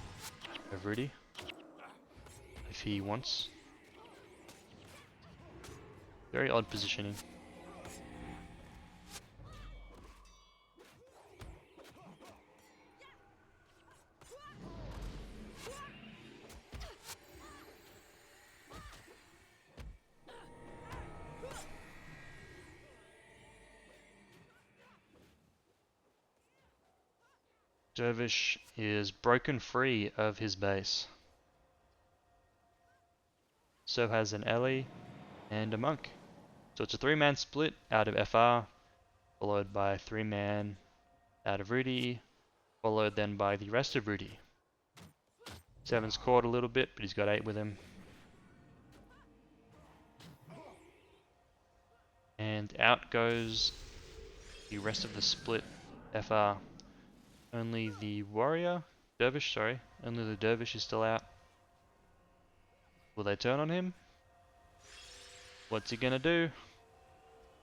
of Rudy if he wants. Very odd positioning. Dervish is broken free of his base. So has an Ellie and a monk. So it's a 3-man split out of FR, followed by a 3-man out of Rudy, followed then by the rest of Rudy. 7's caught a little bit, but he's got 8 with him. And out goes the rest of the split FR. Only the warrior, dervish, sorry, only the dervish is still out. Will they turn on him? What's he gonna do?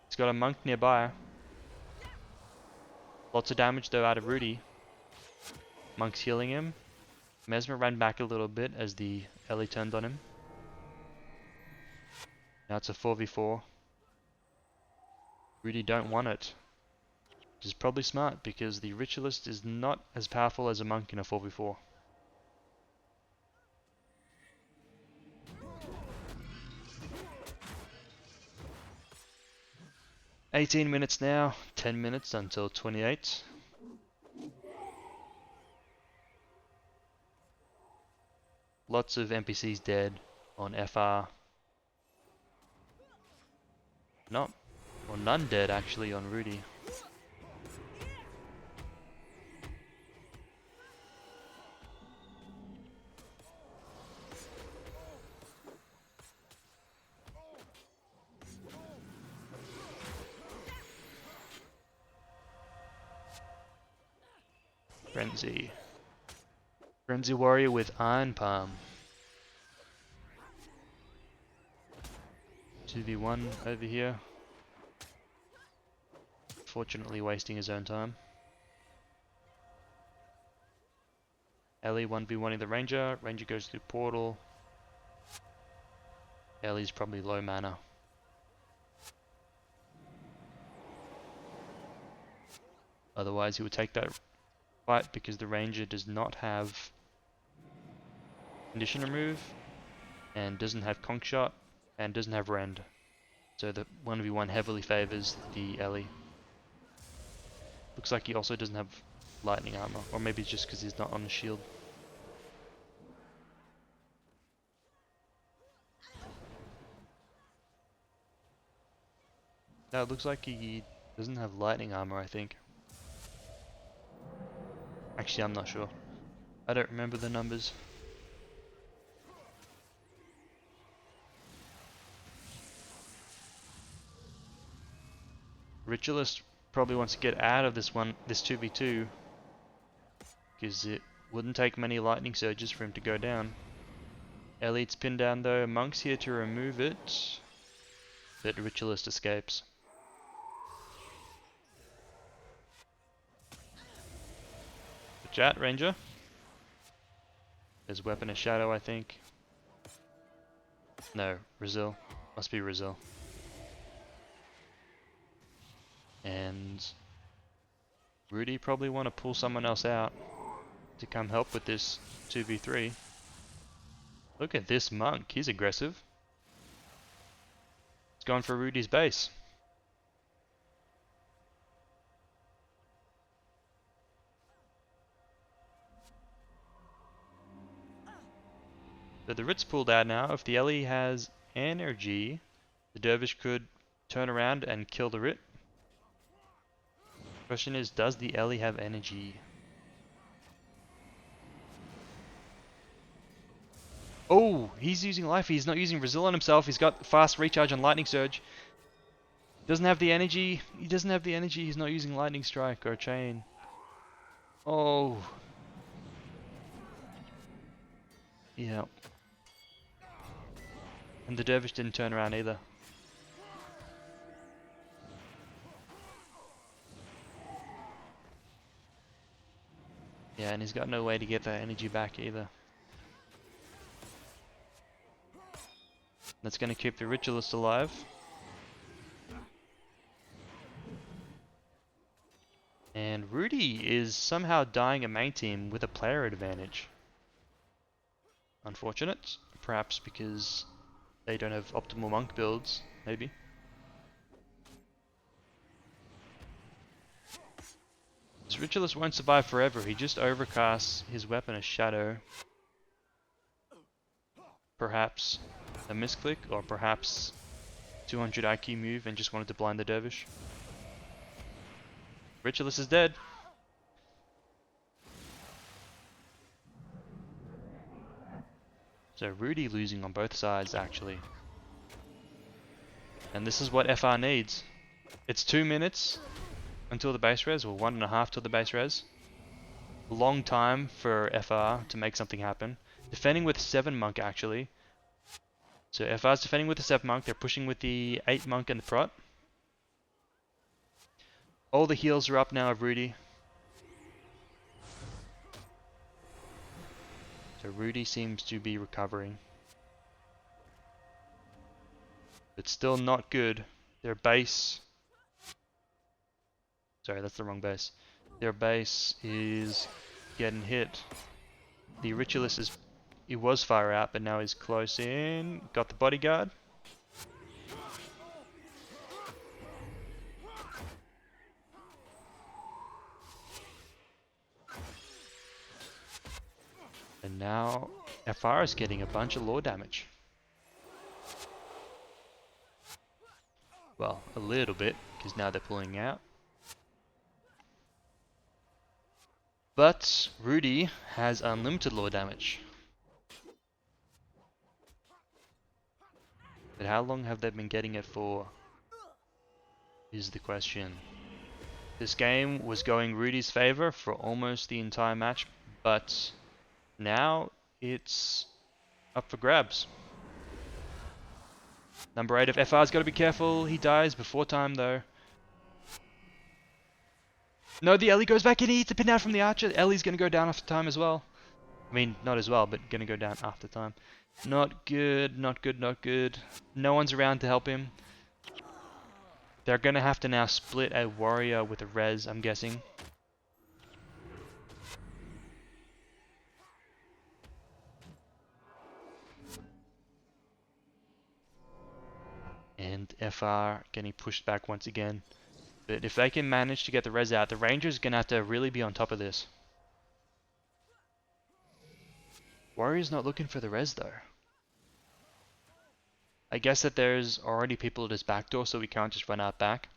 He's got a monk nearby. Lots of damage though out of Rudy. Monk's healing him. Mesmer ran back a little bit as the Ellie turned on him. Now it's a 4v4. Rudy don't want it. Which is probably smart because the Ritualist is not as powerful as a monk in a 4v4. "18 minutes now, 10 minutes until 28. Lots of NPCs dead on FR. Not, or none dead actually on Rudy. Frenzy. Frenzy Warrior with Iron Palm. 2v1 over here. Fortunately wasting his own time. Ellie 1v1ing the Ranger. Ranger goes through portal. Ellie's probably low mana. Otherwise he would take that fight because the Ranger does not have condition remove and doesn't have conk shot and doesn't have rend. So the 1v1 heavily favors the Ellie. Looks like he also doesn't have lightning armor, or maybe it's just because he's not on the shield. No, it looks like he doesn't have lightning armor, I think. Actually, I'm not sure. I don't remember the numbers. Ritualist probably wants to get out of this 2v2 because it wouldn't take many lightning surges for him to go down. Elite's pinned down though. Monk's here to remove it, but Ritualist escapes. Chat Ranger. There's Weapon of Shadow, I think. No, Rizil. Must be Rizil. And Rudy probably want to pull someone else out to come help with this 2v3. Look at this monk, he's aggressive. It's gone for Rudy's base. So the Rit's pulled out now. If the Ellie has energy, the Dervish could turn around and kill the Rit. Question is, does the Ellie have energy? Oh, he's using life. He's not using Resil on himself. He's got fast recharge on Lightning Surge. Doesn't have the energy. He doesn't have the energy. He's not using Lightning Strike or Chain. Oh. Yeah. And the Dervish didn't turn around either. Yeah, and he's got no way to get that energy back either. That's going to keep the Ritualist alive. And Rudy is somehow dying a main team with a player advantage. Unfortunate. Perhaps because they don't have optimal monk builds, maybe. This Ritualist won't survive forever. He just overcasts his weapon as Shadow. Perhaps a misclick, or perhaps 200 IQ move and just wanted to blind the Dervish. Ritualist is dead. So Rudy losing on both sides actually. And this is what FR needs. It's 2 minutes until the base res, or 1.5 till the base res. Long time for FR to make something happen. Defending with 7 monk actually. So FR's defending with the 7 monk, they're pushing with the 8 monk and the prot. All the heals are up now of Rudy. So Rudy seems to be recovering. But still not good. Their base... Sorry, that's the wrong base. Their base is getting hit. The Ritualist is... He was far out, but now he's close in. Got the bodyguard. And now FR is getting a bunch of lore damage. Well, a little bit, because now they're pulling out. But Rudy has unlimited lore damage. But how long have they been getting it for? Is the question. This game was going Rudy's favor for almost the entire match, but now it's up for grabs. Number 8 of FR's got to be careful. He dies before time though. No, the Ellie goes back in. He eats a pin out from the archer. Ellie's going to go down after time as well. I mean, not as well, but going to go down after time. Not good, not good, not good. No one's around to help him. They're going to have to now split a warrior with a res, I'm guessing. And FR getting pushed back once again. But if they can manage to get the res out, the Ranger's going to have to really be on top of this. Warrior's not looking for the res though. I guess that there's already people at his back door, so we can't just run out back.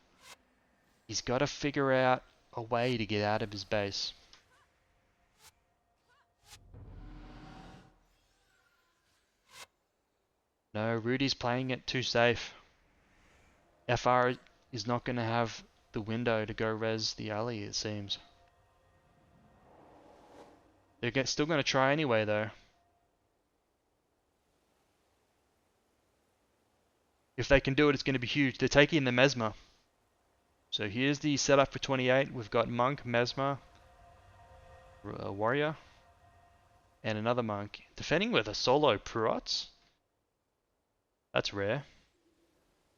He's got to figure out a way to get out of his base. No, Rudy's playing it too safe. FR is not going to have the window to go res the alley, it seems. They're still going to try anyway though. If they can do it, it's going to be huge. They're taking the Mesmer. So here's the setup for 28. We've got Monk, Mesmer, Warrior, and another Monk. Defending with a solo Prot. That's rare.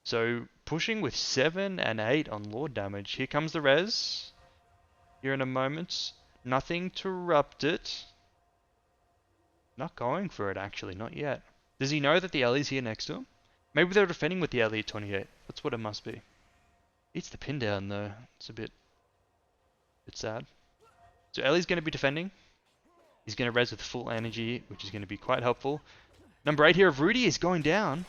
So pushing with 7 and 8 on Lord damage. Here comes the res. Here in a moment. Nothing to erupt it. Not going for it actually, not yet. Does he know that the Ellie's here next to him? Maybe they're defending with the alley at 28. That's what it must be. Eats the pin down though. It's a bit sad. So Ellie's going to be defending. He's going to res with full energy, which is going to be quite helpful. Number 8 here of Rudy is going down.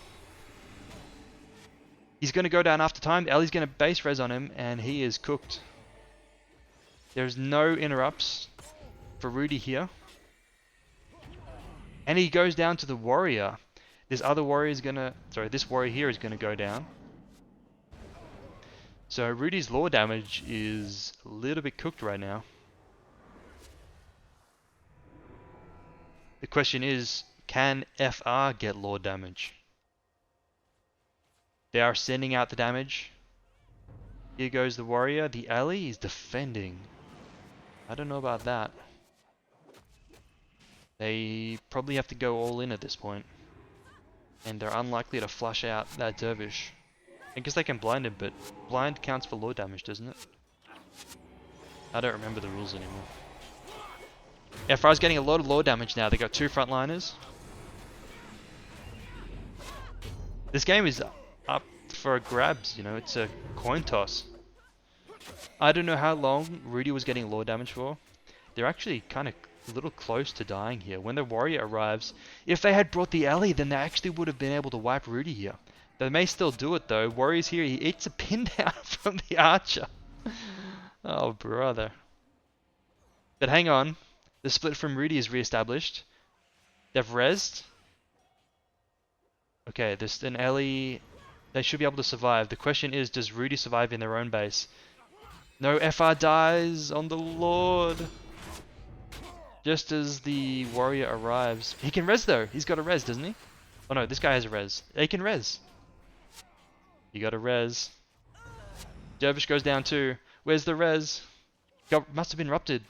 He's going to go down after time. Ellie's going to base res on him, and he is cooked. There's no interrupts for Rudy here. And he goes down to the warrior. This other warrior is going to... Sorry, this warrior here is going to go down. So Rudy's lore damage is a little bit cooked right now. The question is, can FR get lore damage? They are sending out the damage. Here goes the warrior. The alley is defending. I don't know about that. They probably have to go all in at this point. And they're unlikely to flush out that dervish. I guess they can blind him, but blind counts for lore damage, doesn't it? I don't remember the rules anymore. FR's getting a lot of lore damage now. They got 2 frontliners. This game is up for grabs, you know, it's a coin toss. I don't know how long Rudy was getting lore damage for. They're actually kind of a little close to dying here. When the warrior arrives, if they had brought the alley, then they actually would have been able to wipe Rudy here. They may still do it though. Warrior's here, he eats a pin down from the archer. Oh brother. But hang on, the split from Rudy is re-established. They've rezzed. Okay, there's an alley. They should be able to survive. The question is, does Rudy survive in their own base? No, FR dies on the Lord. Just as the warrior arrives. He can res though. He's got a res, doesn't he? Oh no, this guy has a res. He can res. You got a res. Dervish goes down too. Where's the res? Must have been interrupted.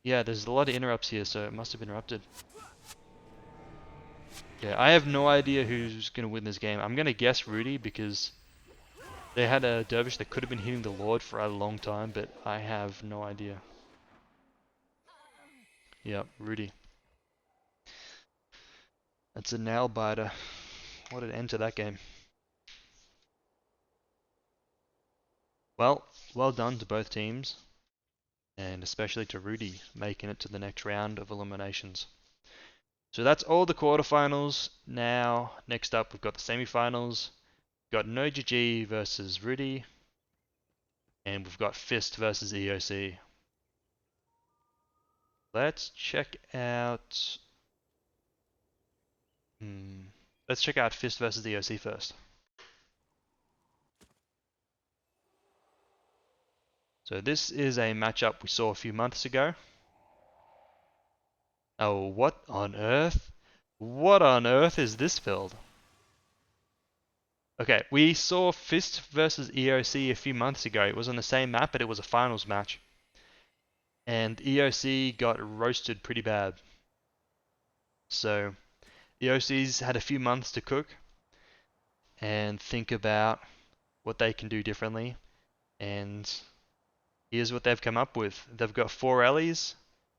Yeah, there's a lot of interrupts here, so it must have been interrupted. Yeah, I have no idea who's going to win this game. I'm going to guess Rudy because they had a dervish that could have been hitting the Lord for a long time, but I have no idea. Yep, Rudy. That's a nail biter. What an end to that game. Well done to both teams, and especially to Rudy making it to the next round of eliminations. So that's all the quarterfinals. Now, next up, we've got the semifinals. We've got No GvG versus Rudy, and we've got Fist versus EOC. Let's check out. Let's check out Fist versus EOC first. So this is a matchup we saw a few months ago. Oh, what on earth? What on earth is this build? Okay, we saw Fist versus EOC a few months ago. It was on the same map, but it was a finals match. And EOC got roasted pretty bad. So, EOC's had a few months to cook and think about what they can do differently. And here's what they've come up with. They've got 4 Ellies,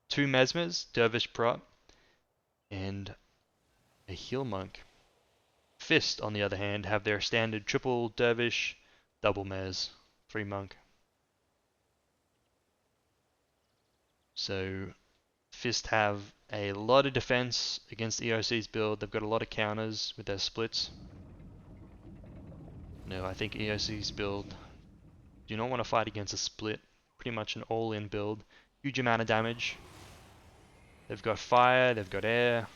2 Mesmers, Dervish Prot, and a Heal Monk. Fist, on the other hand, have their standard triple Dervish, double Mez, 3 Monk. So, Fist have a lot of defense against EOC's build. They've got a lot of counters with their splits. No, I think EOC's build do not want to fight against a split. Pretty much an all-in build. Huge amount of damage. They've got fire, they've got air.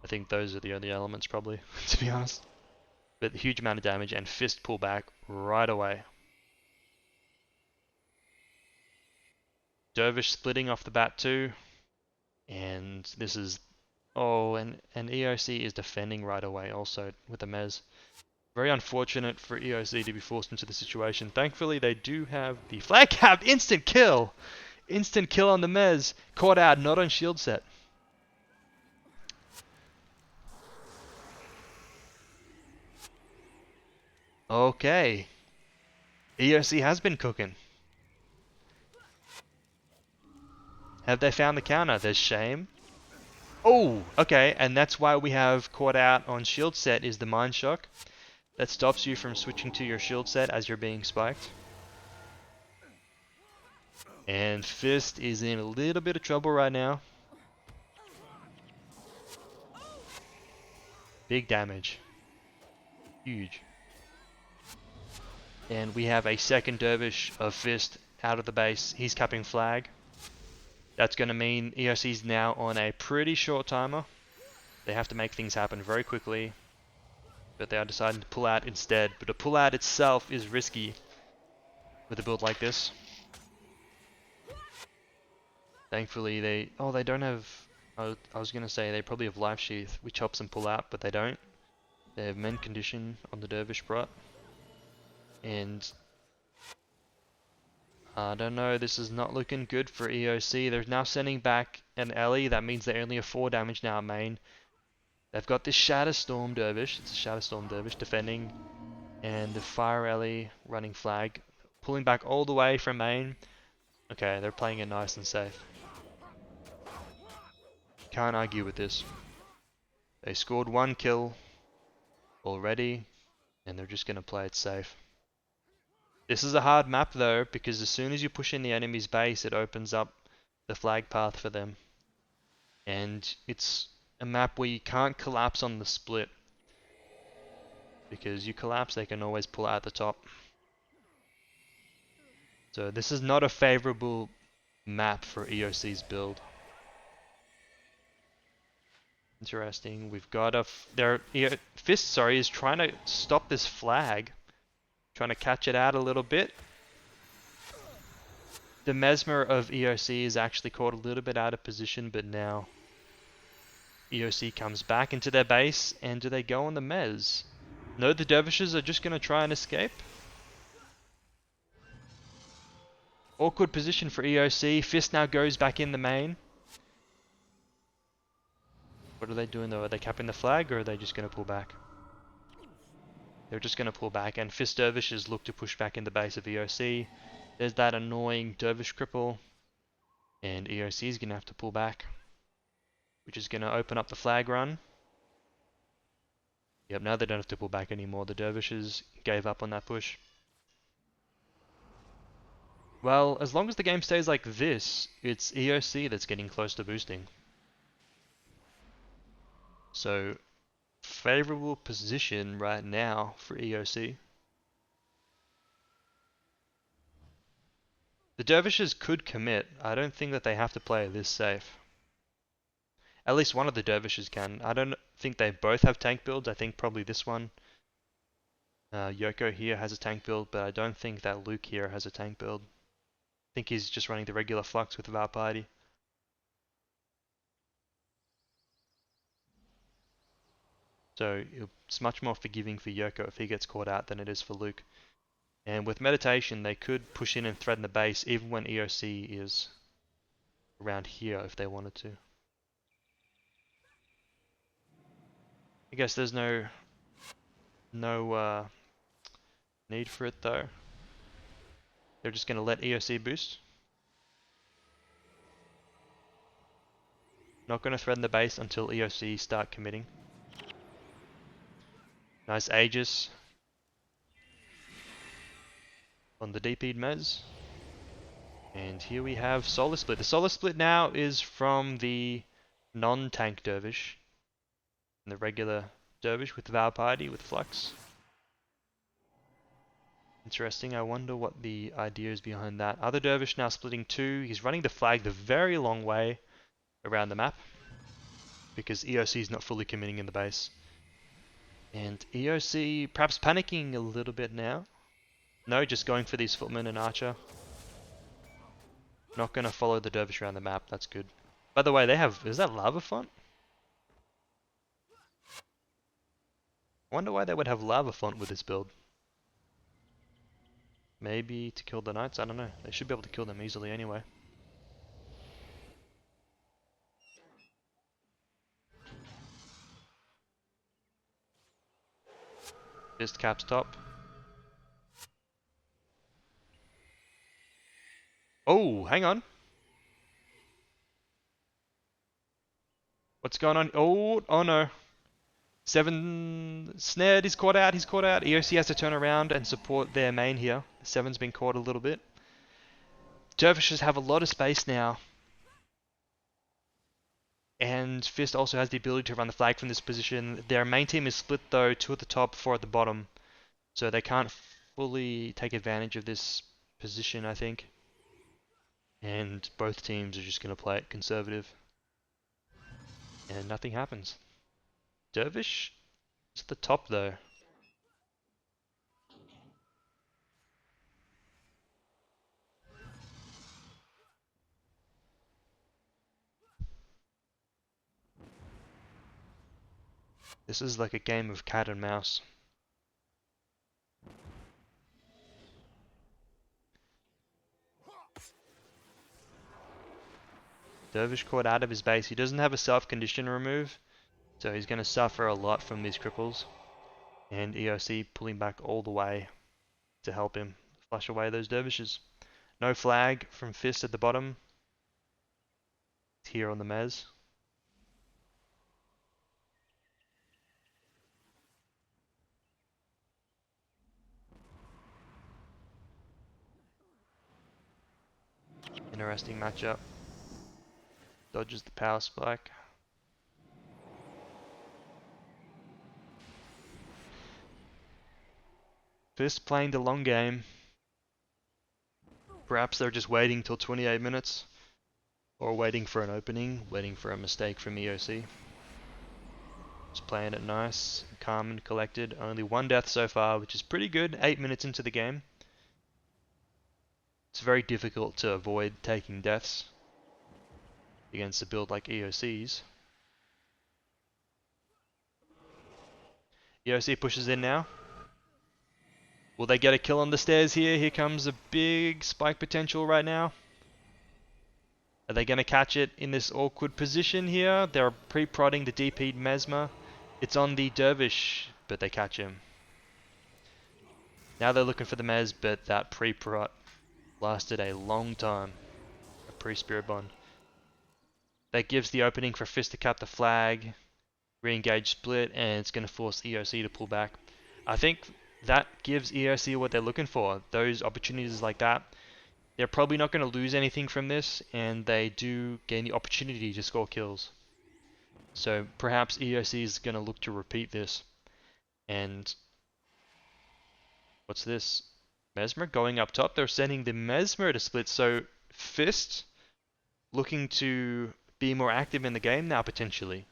I think those are the only elements probably, to be honest. But huge amount of damage and Fist pull back right away. Dervish splitting off the bat too. And this is... Oh, and EOC is defending right away also with the Mez. Very unfortunate for EOC to be forced into the situation. Thankfully, they do have the flag cap. Instant kill! Instant kill on the Mez. Caught out, not on shield set. Okay. EOC has been cooking. Have they found the counter? There's Shame. Oh, okay, and that's why we have caught out on shield set is the Mind Shock. That stops you from switching to your shield set as you're being spiked. And Fist is in a little bit of trouble right now. Big damage. Huge. And we have a second Dervish of Fist out of the base. He's capping flag. That's going to mean EOC's now on a pretty short timer. They have to make things happen very quickly. But they are deciding to pull out instead. But a pull out itself is risky with a build like this. Thankfully they... Oh, they don't have... I was going to say they probably have Life Sheath, which helps them pull out, but they don't. They have Mend Condition on the Dervish Brat. And... I don't know, this is not looking good for EOC. They're now sending back an Ellie. That means they only have 4 damage now main. They've got this Shatterstorm Dervish. It's a Shatterstorm Dervish defending. And the Fire Ellie running flag. Pulling back all the way from main. Okay, they're playing it nice and safe. Can't argue with this. They scored 1 kill already. And they're just going to play it safe. This is a hard map though, because as soon as you push in the enemy's base, it opens up the flag path for them. And it's a map where you can't collapse on the split. Because you collapse, they can always pull out the top. So this is not a favorable map for EOC's build. Interesting. We've got a... Fist, sorry, is trying to stop this flag. Trying to catch it out a little bit. The Mesmer of EOC is actually caught a little bit out of position, but now EOC comes back into their base, and do they go on the Mez? No, the Dervishes are just going to try and escape. Awkward position for EOC. Fist now goes back in the main. What are they doing though? Are they capping the flag, or are they just going to pull back? They're just going to pull back, and Fist Dervishes look to push back in the base of EOC. There's that annoying Dervish cripple, and EOC is going to have to pull back, which is going to open up the flag run. Yep, now they don't have to pull back anymore. The Dervishes gave up on that push. Well, as long as the game stays like this, it's EOC that's getting close to boosting. So, favorable position right now for EOC. The Dervishes could commit. I don't think that they have to play this safe. At least one of the Dervishes can. I don't think they both have tank builds. I think probably this one. Yoko here has a tank build, but I don't think that Luke here has a tank build. I think he's just running the regular Flux with Val Party. So it's much more forgiving for Yoko if he gets caught out than it is for Luke. And with Meditation, they could push in and threaten the base even when EOC is around here if they wanted to. I guess there's no need for it though. They're just going to let EOC boost. Not going to threaten the base until EOC start committing. Nice Aegis on the DP'd Mez. And here we have Solar Split. The Solar Split now is from the non-tank Dervish. And the regular Dervish with Val Party with Flux. Interesting, I wonder what the idea is behind that. Other Dervish now splitting 2. He's running the flag the very long way around the map. Because EOC is not fully committing in the base. And EOC perhaps panicking a little bit now. No, just going for these Footmen and Archer. Not going to follow the Dervish around the map, that's good. By the way, they have... Is that Lava Font? I wonder why they would have Lava Font with this build. Maybe to kill the Knights? I don't know. They should be able to kill them easily anyway. Fist caps top. Oh, hang on. What's going on? Oh no. 7 snared, he's caught out, EOC has to turn around and support their main here. 7's been caught a little bit. Dervishes have a lot of space now. And Fist also has the ability to run the flag from this position. Their main team is split though, 2 at the top, 4 at the bottom. So they can't fully take advantage of this position, I think. And both teams are just going to play it conservative. And nothing happens. Dervish is at the top though. This is like a game of cat and mouse. Dervish caught out of his base. He doesn't have a self-condition remove, so he's going to suffer a lot from these cripples. And EOC pulling back all the way to help him flush away those dervishes. No flag from Fist at the bottom. It's here on the mez. Interesting matchup. Dodges the power spike. Fist playing the long game. Perhaps they're just waiting till 28 minutes. Or waiting for an opening, waiting for a mistake from EOC. Just playing it nice, calm and collected. Only 1 death so far, which is pretty good, 8 minutes into the game. It's very difficult to avoid taking deaths against a build like EOC's. EOC pushes in now. Will they get a kill on the stairs here? Here comes a big spike potential right now. Are they going to catch it in this awkward position here? They're pre-prodding the DP'd Mesmer. It's on the Dervish, but they catch him. Now they're looking for the Mez, but that pre-prot lasted a long time. A pre-Spirit Bond. That gives the opening for Fist to cap the flag, re-engage split, and it's going to force EOC to pull back. I think that gives EOC what they're looking for. Those opportunities like that. They're probably not going to lose anything from this, and they do gain the opportunity to score kills. So perhaps EOC is going to look to repeat this. And what's this? Mesmer going up top. They're sending the Mesmer to split. So Fist looking to be more active in the game now potentially.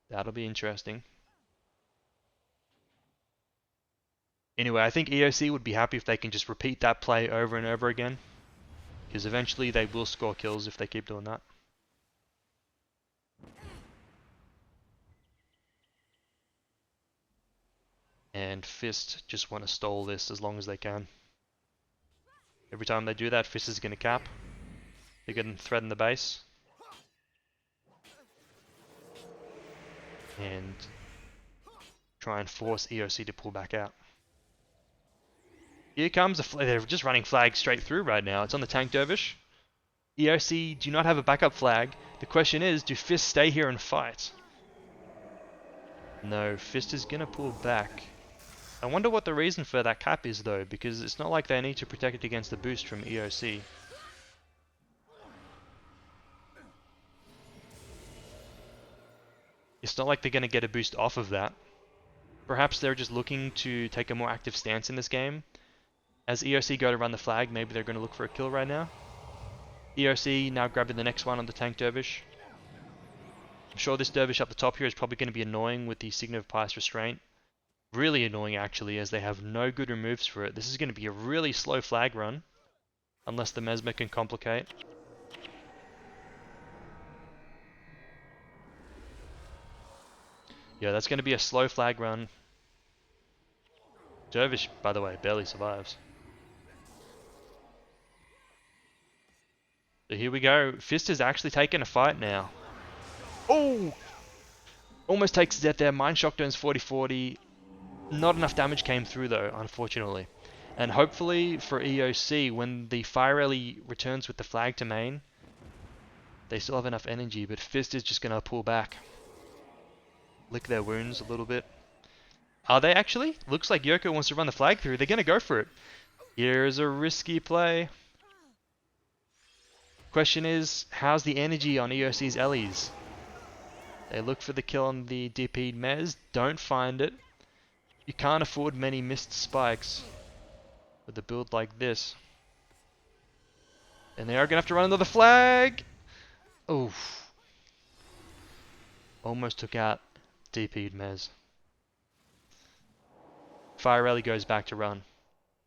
That'll be interesting. Anyway, I think EOC would be happy if they can just repeat that play over and over again. Because eventually they will score kills if they keep doing that. And Fist just want to stall this as long as they can. Every time they do that, Fist is going to cap. They're going to threaten the base. And try and force EOC to pull back out. Here comes a flag. They're just running flags straight through right now. It's on the tank Dervish. EOC do not have a backup flag. The question is, do Fist stay here and fight? No, Fist is going to pull back. I wonder what the reason for that cap is though, because it's not like they need to protect it against the boost from EOC. It's not like they're going to get a boost off of that. Perhaps they're just looking to take a more active stance in this game. As EOC go to run the flag, maybe they're going to look for a kill right now. EOC now grabbing the next one on the tank Dervish. I'm sure this Dervish up the top here is probably going to be annoying with the Signet of Pious Restraint. Really annoying actually, as they have no good removes for it. This is going to be a really slow flag run. Unless the Mesmer can complicate. Yeah, that's going to be a slow flag run. Dervish, by the way, barely survives. So here we go. Fist has actually taken a fight now. Oh! Almost takes death there. Mind Shock turns 40-40. Not enough damage came through though, unfortunately. And hopefully for EOC, when the Fire Rally returns with the flag to main, They still have enough energy, but Fist is just going to pull back. Lick their wounds a little bit. Are they actually? Looks like Yoko wants to run the flag through. They're going to go for it. Here's a risky play. Question is, how's the energy on EOC's Ellies? They look for the kill on the DP'd Mez, don't find it. You can't afford many missed spikes with a build like this. And they are going to have to run another flag! Oof. Almost took out DP'd Mez. Fire Rally goes back to run.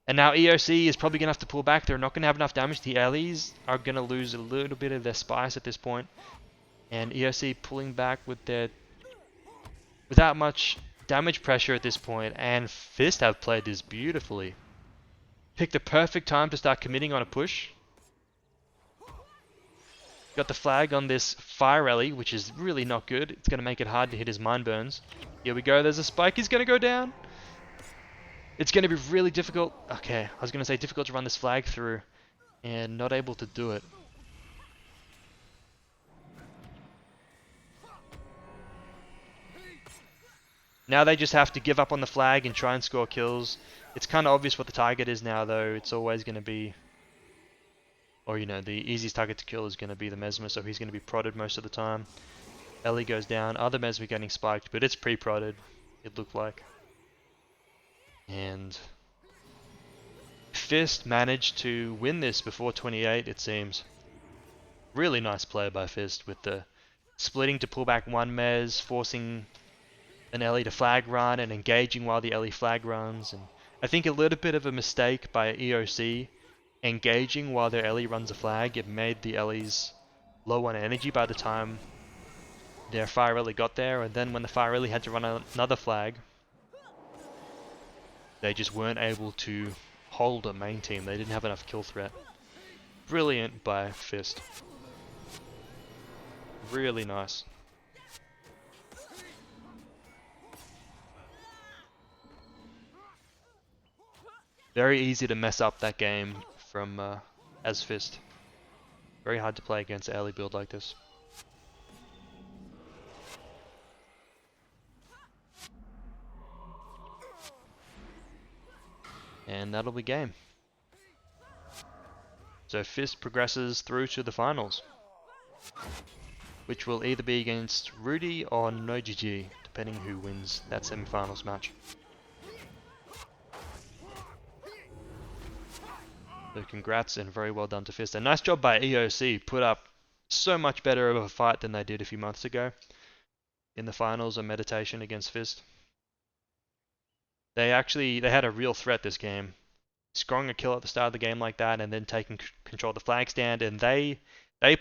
And now EOC is probably going to have to pull back. They're not going to have enough damage. The Ellies are going to lose a little bit of their spice at this point. And EOC pulling back with without much damage pressure at this point. And Fist have played this beautifully. Picked the perfect time to start committing on a push. Got the flag on this Fire Rally, which is really not good. It's going to make it hard to hit his Mind Burns. Here we go. There's a spike. He's going to go down. It's going to be really difficult. Okay, I was going to say difficult to run this flag through. And not able to do it. Now they just have to give up on the flag and try and score kills. It's kind of obvious what the target is now, though. It's always going to be... Or, you know, the easiest target to kill is going to be the Mesmer, so he's going to be prodded most of the time. Ellie goes down. Other Mesmer getting spiked, but it's pre-prodded, it looked like. And Fist managed to win this before 28, it seems. Really nice play by Fist with the splitting to pull back one Mez, forcing an Ellie to flag run and engaging while the Ellie flag runs. And I think a little bit of a mistake by EOC engaging while their Ellie runs a flag. It made the Ellies low on energy by the time their Fire Ellie got there, and then when the Fire Ellie had to run another flag, they just weren't able to hold a main team. They didn't have enough kill threat. Brilliant by Fist. Really nice. Very easy to mess up that game from as Fist. Very hard to play against an early build like this. And that'll be game. So Fist progresses through to the finals, which will either be against Rudy or no GG, depending who wins that semi-finals match. So congrats and very well done to Fist. A nice job by EOC, put up so much better of a fight than they did a few months ago in the finals of Meditation against Fist. They had a real threat this game, scoring a kill at the start of the game like that and then taking control of the flag stand, and they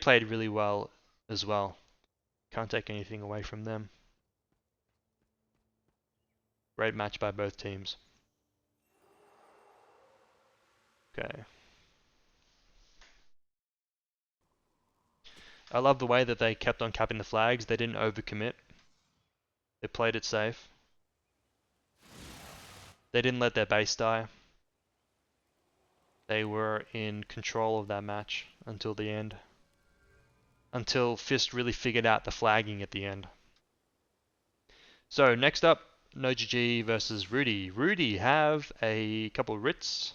played really well as well. Can't take anything away from them. Great match by both teams. Okay. I love the way that they kept on capping the flags. They didn't overcommit. They played it safe. They didn't let their base die. They were in control of that match until the end. Until Fist really figured out the flagging at the end. So next up, no GG versus Rudy. Rudy have a couple Writs.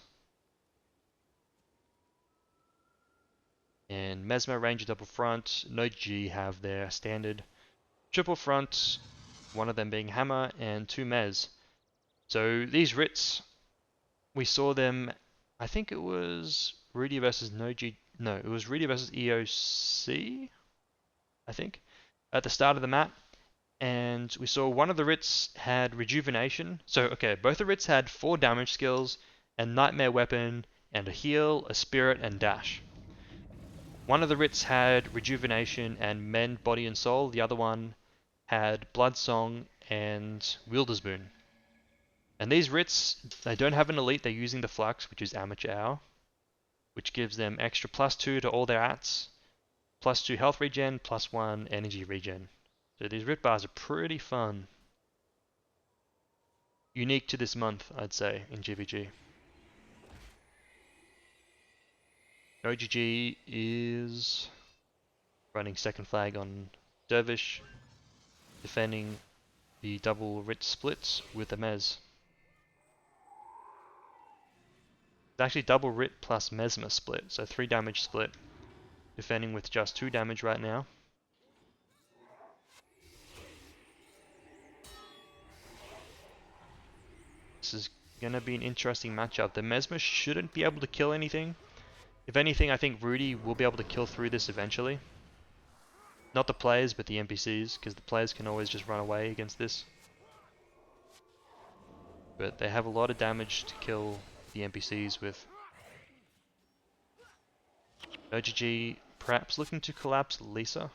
And Mesmer Ranger double front. No GG have their standard triple front. One of them being Hammer and two Mez. So these Writs, we saw them, I think it was Rudy versus it was Rudy versus EOC, I think, at the start of the map. And we saw one of the Writs had Rejuvenation. So, okay, both the Writs had 4 damage skills, and Nightmare Weapon, and a heal, a spirit, and dash. One of the Writs had Rejuvenation and Mend Body and Soul. The other one had Blood Song and Wielder's Boon. And these Writs, they don't have an elite, they're using the Flux, which is Amateur Hour, which gives them extra +2 to all their ats, +2 health regen, +1 energy regen. So these Writ bars are pretty fun. Unique to this month, I'd say, in GvG. No GG is running second flag on Dervish, defending the double Rit splits with the Mez. It's actually double Rit plus Mesmer split, so 3 damage split. Defending with just 2 damage right now. This is going to be an interesting matchup. The Mesmer shouldn't be able to kill anything. If anything, I think Rudy will be able to kill through this eventually. Not the players, but the NPCs, because the players can always just run away against this. But they have a lot of damage to kill the NPCs with. GvG perhaps looking to collapse Lisa.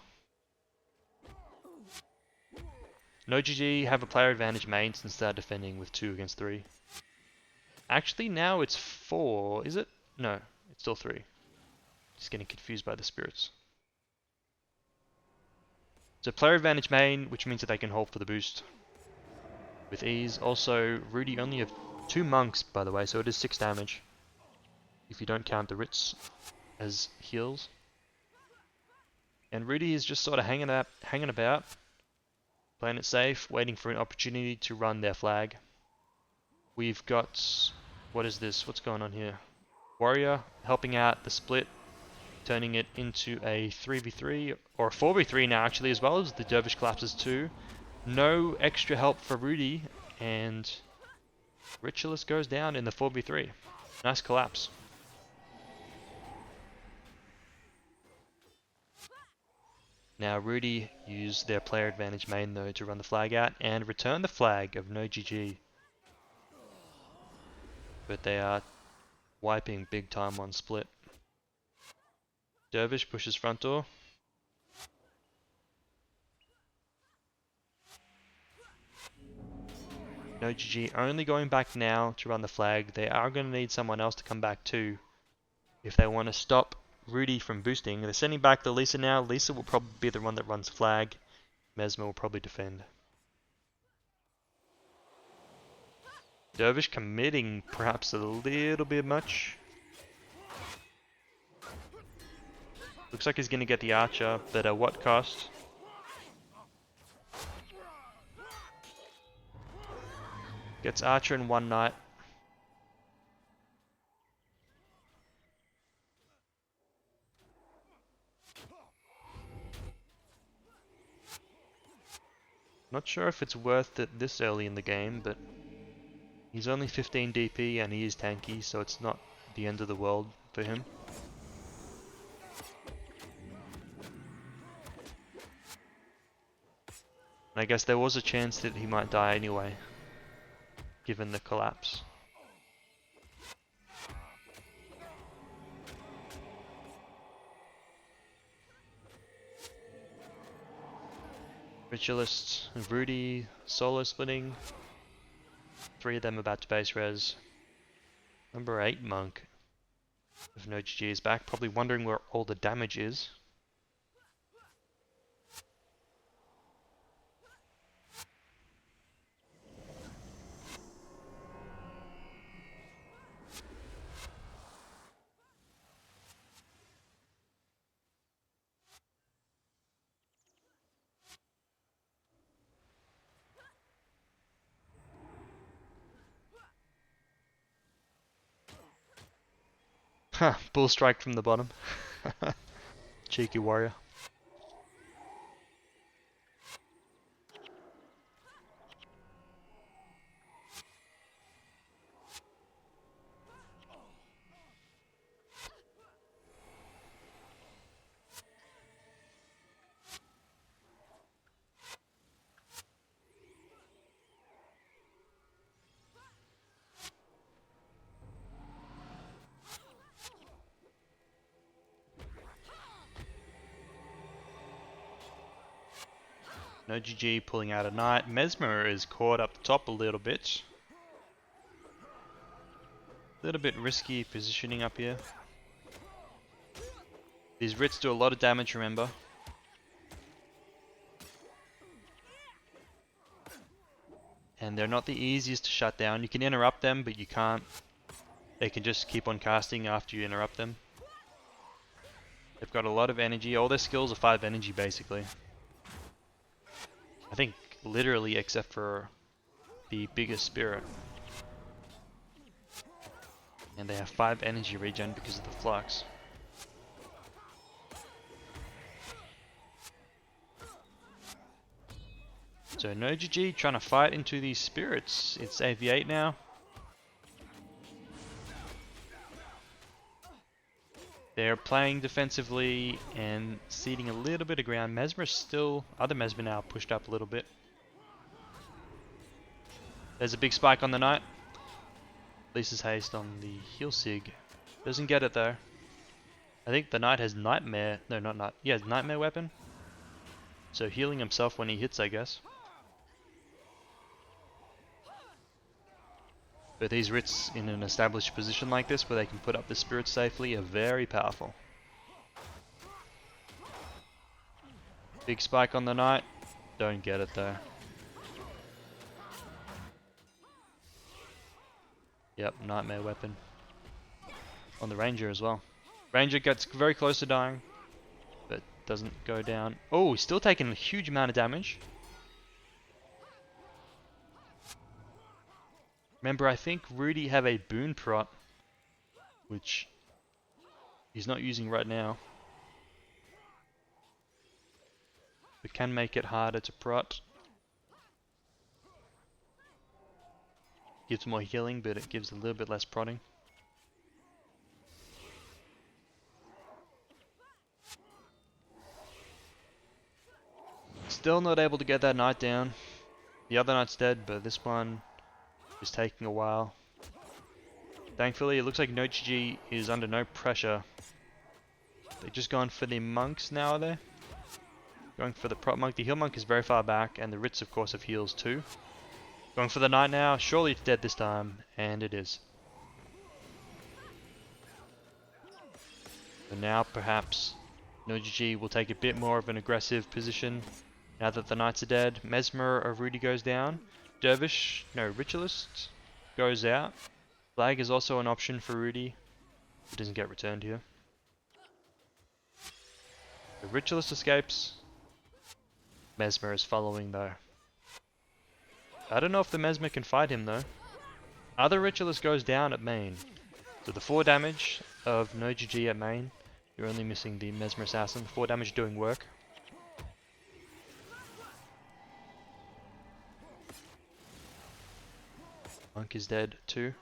GvG have a player advantage main since they're defending with 2 against 3. Actually now it's 4, is it? No, it's still 3. Just getting confused by the spirits. So player advantage main, which means that they can hold for the boost with ease. Also, Rudy only have 2 monks, by the way, so it is 6 damage if you don't count the Rits as heals. And Rudy is just sort of hanging about, playing it safe, waiting for an opportunity to run their flag. We've got, what is this? What's going on here? Warrior helping out the split, turning it into a 3v3 or a 4v3 now actually, as well as the Dervish collapses too. No extra help for Rudy, and Ritualist goes down in the 4v3. Nice collapse. Now Rudy used their player advantage main though to run the flag out and return the flag of no GG. But they are wiping big time on split. Dervish pushes front door. No GG only going back now to run the flag. They are going to need someone else to come back too if they want to stop Rudy from boosting. They're sending back the Lisa now. Lisa will probably be the one that runs flag. Mesmer will probably defend. Dervish committing perhaps a little bit much. Looks like he's going to get the archer, but at what cost? Gets archer in one knight. Not sure if it's worth it this early in the game, but he's only 15 DP and he is tanky, so it's not the end of the world for him. And I guess there was a chance that he might die anyway, given the collapse. Ritualist and Rudy solo splitting. 3 of them about to base res. Number 8 monk of no GG is back, probably wondering where all the damage is. Huh, bull strike from the bottom. Cheeky warrior. No GG pulling out a knight. Mesmer is caught up the top a little bit. A little bit risky positioning up here. These Rits do a lot of damage, remember. And they're not the easiest to shut down. You can interrupt them, but you can't. They can just keep on casting after you interrupt them. They've got a lot of energy. All their skills are 5 energy basically. I think literally except for the biggest spirit. And they have 5 energy regen because of the flux. So no GG trying to fight into these spirits. It's AV8 now. They're playing defensively and ceding a little bit of ground. Mesmer still, other Mesmer now pushed up a little bit. There's a big spike on the Knight. Lisa's haste on the heal sig. Doesn't get it though. I think the Knight has Nightmare. No, not Knight. He has Nightmare weapon. So healing himself when he hits, I guess. But these Writs in an established position like this where they can put up the spirits safely are very powerful. Big spike on the Knight. Don't get it though. Yep, Nightmare weapon. On the Ranger as well. Ranger gets very close to dying, but doesn't go down. Oh, he's still taking a huge amount of damage. Remember, I think Rudy have a boon prot, which he's not using right now. But can make it harder to prot. Gives more healing, but it gives a little bit less prodding. Still not able to get that Knight down. The other Knight's dead, but this one is taking a while. Thankfully, it looks like no GG is under no pressure. They're just going for the monks now, are they? Going for the prop monk. The heal monk is very far back, and the Writs, of course, have heals too. Going for the Knight now. Surely it's dead this time, and it is. So now, perhaps, no GG will take a bit more of an aggressive position. Now that the Knights are dead, Mesmer of Rudy goes down. Dervish, no, Ritualist goes out. Flag is also an option for Rudy. It doesn't get returned here. The Ritualist escapes. Mesmer is following though. I don't know if the Mesmer can fight him though. Other Ritualist goes down at main. So the 4 damage of no GG at main. You're only missing the Mesmer Assassin. 4 damage doing work. Monk is dead too.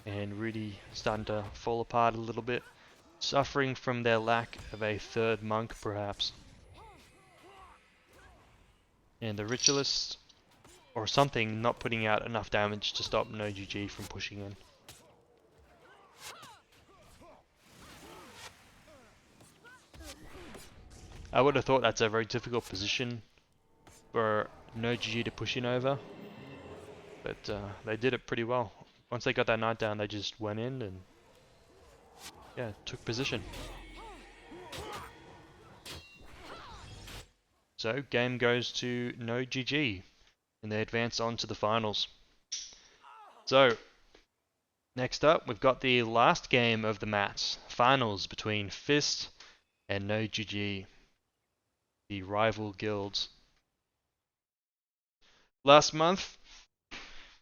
And Rudy starting to fall apart a little bit. Suffering from their lack of a third monk perhaps. And the Ritualist or something not putting out enough damage to stop no GG from pushing in. I would have thought that's a very difficult position for no GG to push in over, but they did it pretty well. Once they got that Knight down, they just went in and yeah, took position. So game goes to no GG, and they advance on to the finals. So next up, we've got the last game of the match, finals between Fist and no GG. The rival guilds. Last month,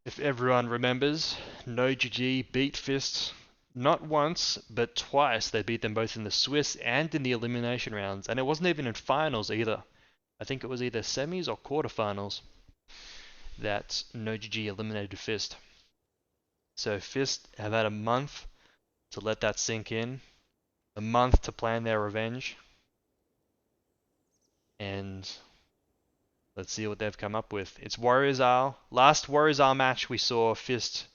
if everyone remembers, no GG beat Fist not once, but twice. They beat them both in the Swiss and in the elimination rounds, and it wasn't even in finals either. I think it was either semis or quarterfinals that no GG eliminated Fist. So Fist have had a month to let that sink in, a month to plan their revenge. And let's see what they've come up with. It's Warriors Isle. Last Warriors Isle match we saw Fist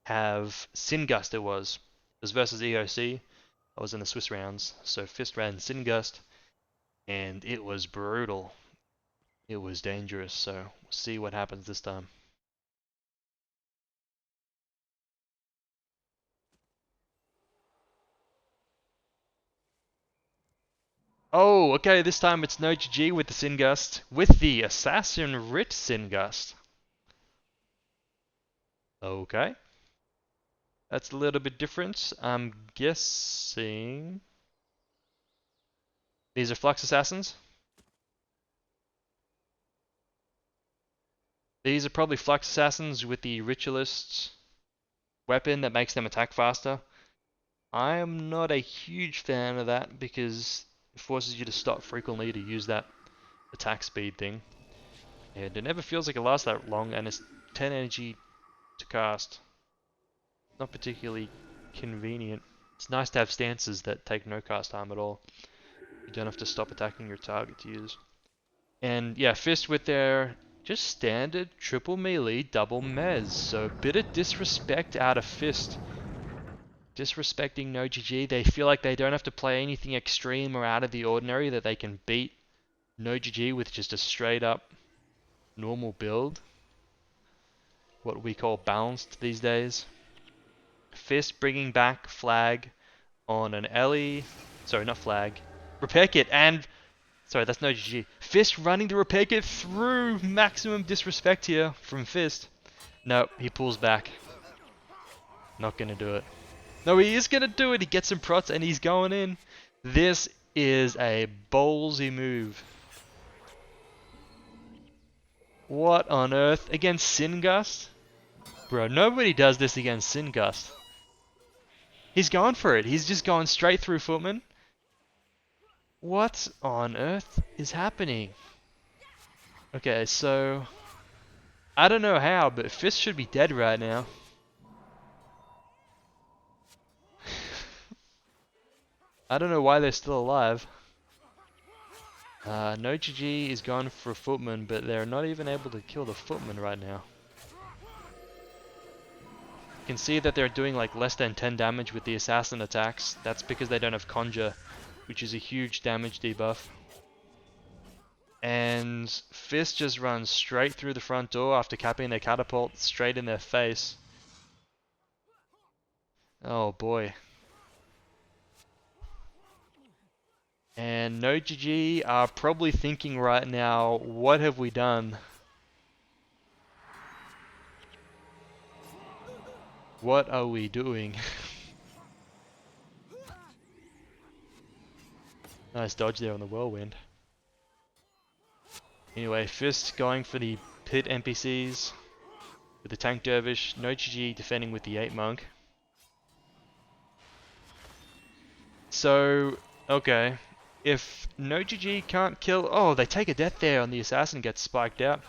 have Singust it was. It was versus EOC. I was in the Swiss rounds. So Fist ran Singust and it was brutal. It was dangerous. So we'll see what happens this time. Oh, okay, this time it's no GG with the Singust, with the Assassin Writ Singust. Okay. That's a little bit different. I'm guessing these are Flux Assassins. These are probably Flux Assassins with the Ritualist weapon that makes them attack faster. I am not a huge fan of that because it forces you to stop frequently to use that attack speed thing. And it never feels like it lasts that long, and it's 10 energy to cast. Not particularly convenient. It's nice to have stances that take no cast time at all. You don't have to stop attacking your target to use. And yeah, Fist with their just standard triple melee double mez. So a bit of disrespect out of Fist. Disrespecting no GG. They feel like they don't have to play anything extreme or out of the ordinary, that they can beat no GG with just a straight up normal build. What we call balanced these days. Fist bringing back flag on an Ellie. Sorry, not flag. Repair kit and... Sorry, that's no GG. Fist running the repair kit through. Maximum disrespect here from Fist. Nope, he pulls back. Not gonna do it. No, he is gonna do it. He gets some prots and he's going in. This is a ballsy move. What on earth? Against Sin Gust? Bro, nobody does this against Sin Gust. He's going for it. He's just going straight through Footman. What on earth is happening? Okay, so... I don't know how, but Fist should be dead right now. I don't know why they're still alive. No GG is going for a Footman, but they're not even able to kill the Footman right now. You can see that they're doing like less than 10 damage with the assassin attacks. That's because they don't have Conjure, which is a huge damage debuff. And Fist just runs straight through the front door after capping their catapult straight in their face. Oh boy. And no GG are probably thinking right now, what have we done? What are we doing? Nice dodge there on the whirlwind. Anyway, Fist going for the pit NPCs with the tank dervish. No GG defending with the 8 monk. So, okay. If no GG can't kill... Oh, they take a death there on the assassin, gets spiked out.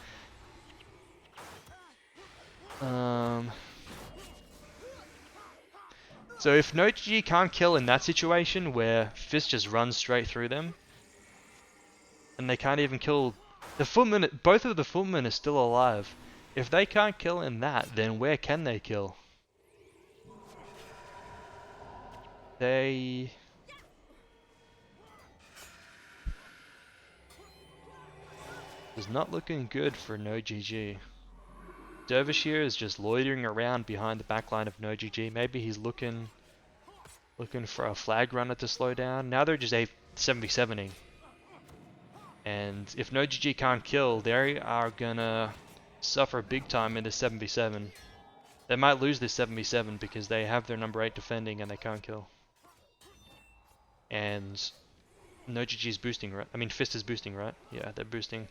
So if no GG can't kill in that situation where Fist just runs straight through them, and they can't even kill the Footman, both of the Footmen are still alive. If they can't kill in that, then where can they kill? They... It's not looking good for no GG. Dervish here is just loitering around behind the backline of no GG. Maybe he's looking for a flag runner to slow down. Now they're just 7v7ing. And if no GG can't kill, they are gonna suffer big time in this 7v7. They might lose this 7v7 because they have their number 8 defending and they can't kill. And no GG is boosting, right? I mean, Fist is boosting, right? Yeah, they're boosting.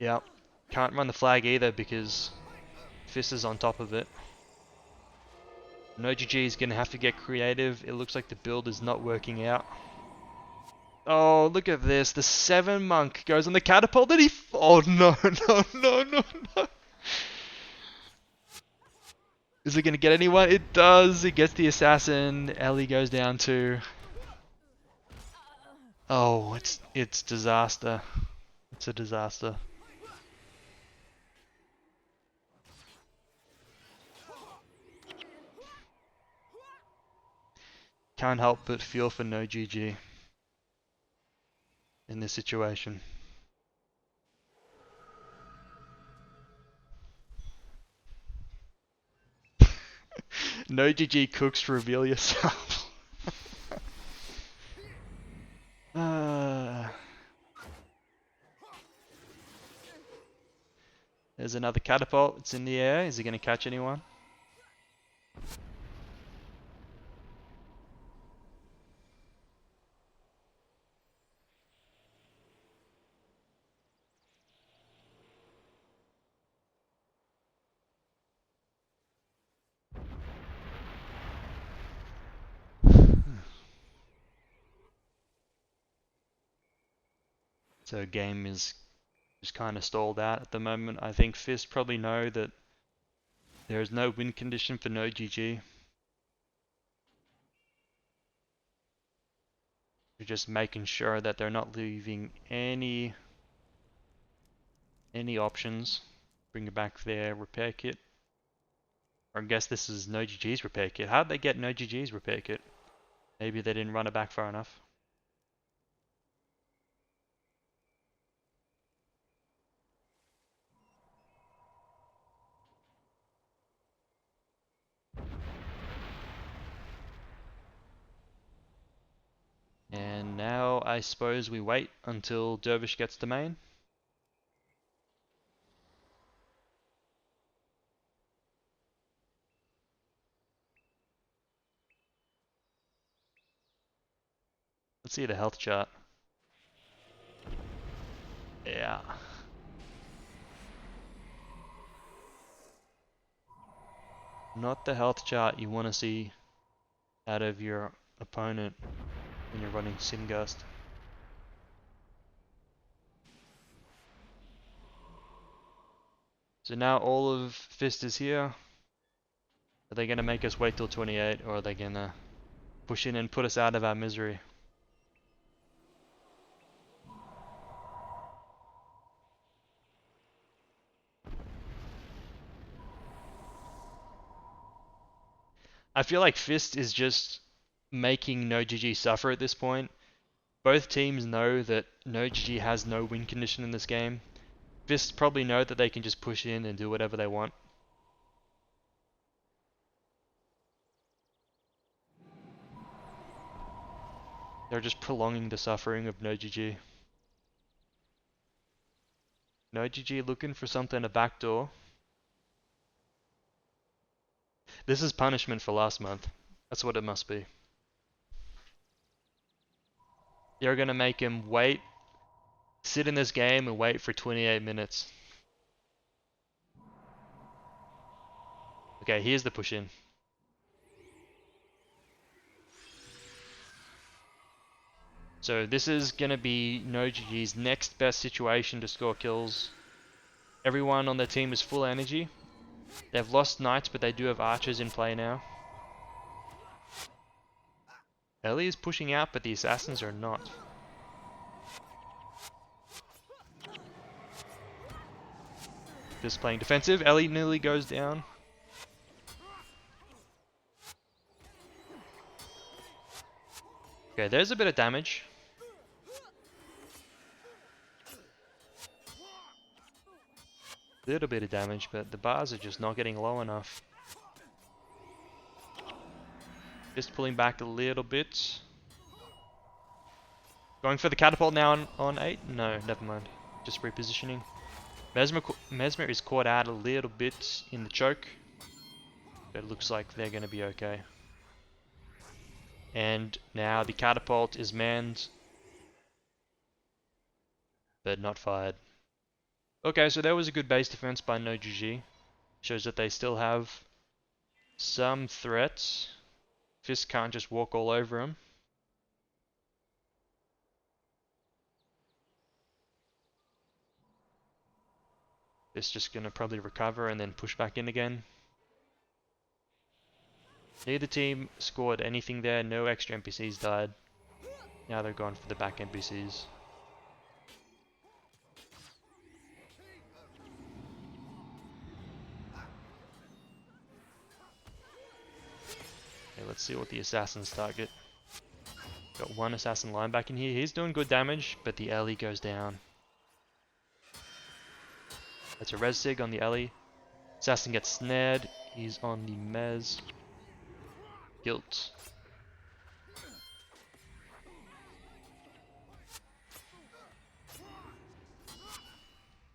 Yeah, can't run the flag either because Fist is on top of it. No GG is going to have to get creative. It looks like the build is not working out. Oh, look at this. The 7 monk goes on the catapult and he... Oh, no, no, no, no, no. Is it going to get anyone? It does. It gets the assassin. Ellie goes down too. Oh, it's disaster. It's a disaster. Can't help but feel for no GG in this situation. No GG cooks, reveal yourself. another catapult. It's in the air. Is he going to catch anyone? So game is just kind of stalled out at the moment. I think Fist probably know that there is no win condition for no GG. They're just making sure that they're not leaving any options. Bring back their repair kit. Or I guess this is no GG's repair kit. How did they get no GG's repair kit? Maybe they didn't run it back far enough. And now I suppose we wait until Dervish gets the main. Let's see the health chart. Yeah. Not the health chart you want to see out of your opponent when you're running Singust. So now all of Fist is here. Are they going to make us wait till 28, or are they going to push in and put us out of our misery? I feel like Fist is just making no GG suffer at this point. Both teams know that no GG has no win condition in this game. Fist probably know that they can just push in and do whatever they want. They're just prolonging the suffering of no GG. No GG looking for something to backdoor. This is punishment for last month. That's what it must be. You're gonna make him wait, sit in this game and wait for 28 minutes. Okay, here's the push in. So this is gonna be no GG's next best situation to score kills. Everyone on their team is full energy. They've lost knights, but they do have archers in play now. Ellie is pushing out, but the assassins are not. Just playing defensive. Ellie nearly goes down. Okay, there's a bit of damage. Little bit of damage, but the bars are just not getting low enough. Just pulling back a little bit. Going for the catapult now on 8? No, never mind. Just repositioning. Mesmer is caught out a little bit in the choke. But it looks like they're going to be okay. And now the catapult is manned. But not fired. Okay, so that was a good base defense by no GG. Shows that they still have some threats. Fist can't just walk all over him. Fist just gonna probably recover and then push back in again. Neither team scored anything there, no extra NPCs died. Now they're going for the back NPCs. Okay, let's see what the assassins target. Got one assassin line back in here. He's doing good damage, but the Ellie goes down. That's a res sig on the Ellie. Assassin gets snared. He's on the Mez. Guilt.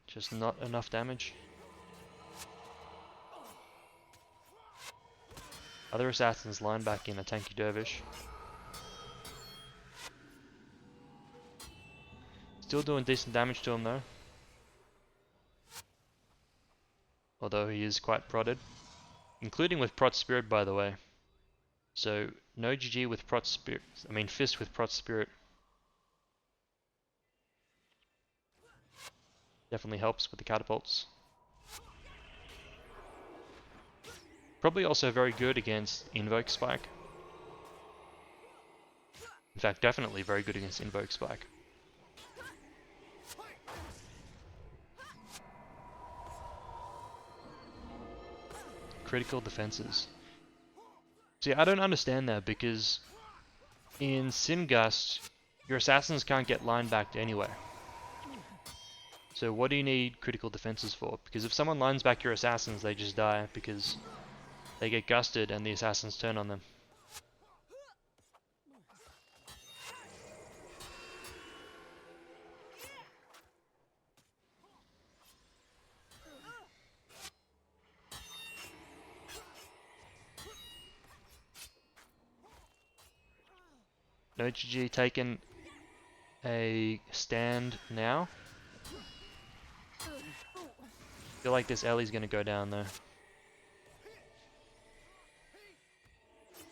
Just not enough damage. Other assassins line back in a tanky dervish. Still doing decent damage to him though. Although he is quite prodded. Including with Prot Spirit, by the way. So, no GG with Prot Spirit. I mean, Fist with Prot Spirit. Definitely helps with the catapults. Probably also very good against Invoke Spike. In fact, definitely very good against Invoke Spike. Critical defenses. See, I don't understand that because in Simgust, your assassins can't get line backed anyway. So what do you need critical defenses for? Because if someone lines back your assassins, they just die because they get gusted and the assassins turn on them. No GG taken a stand now. I feel like this Ellie's gonna go down though.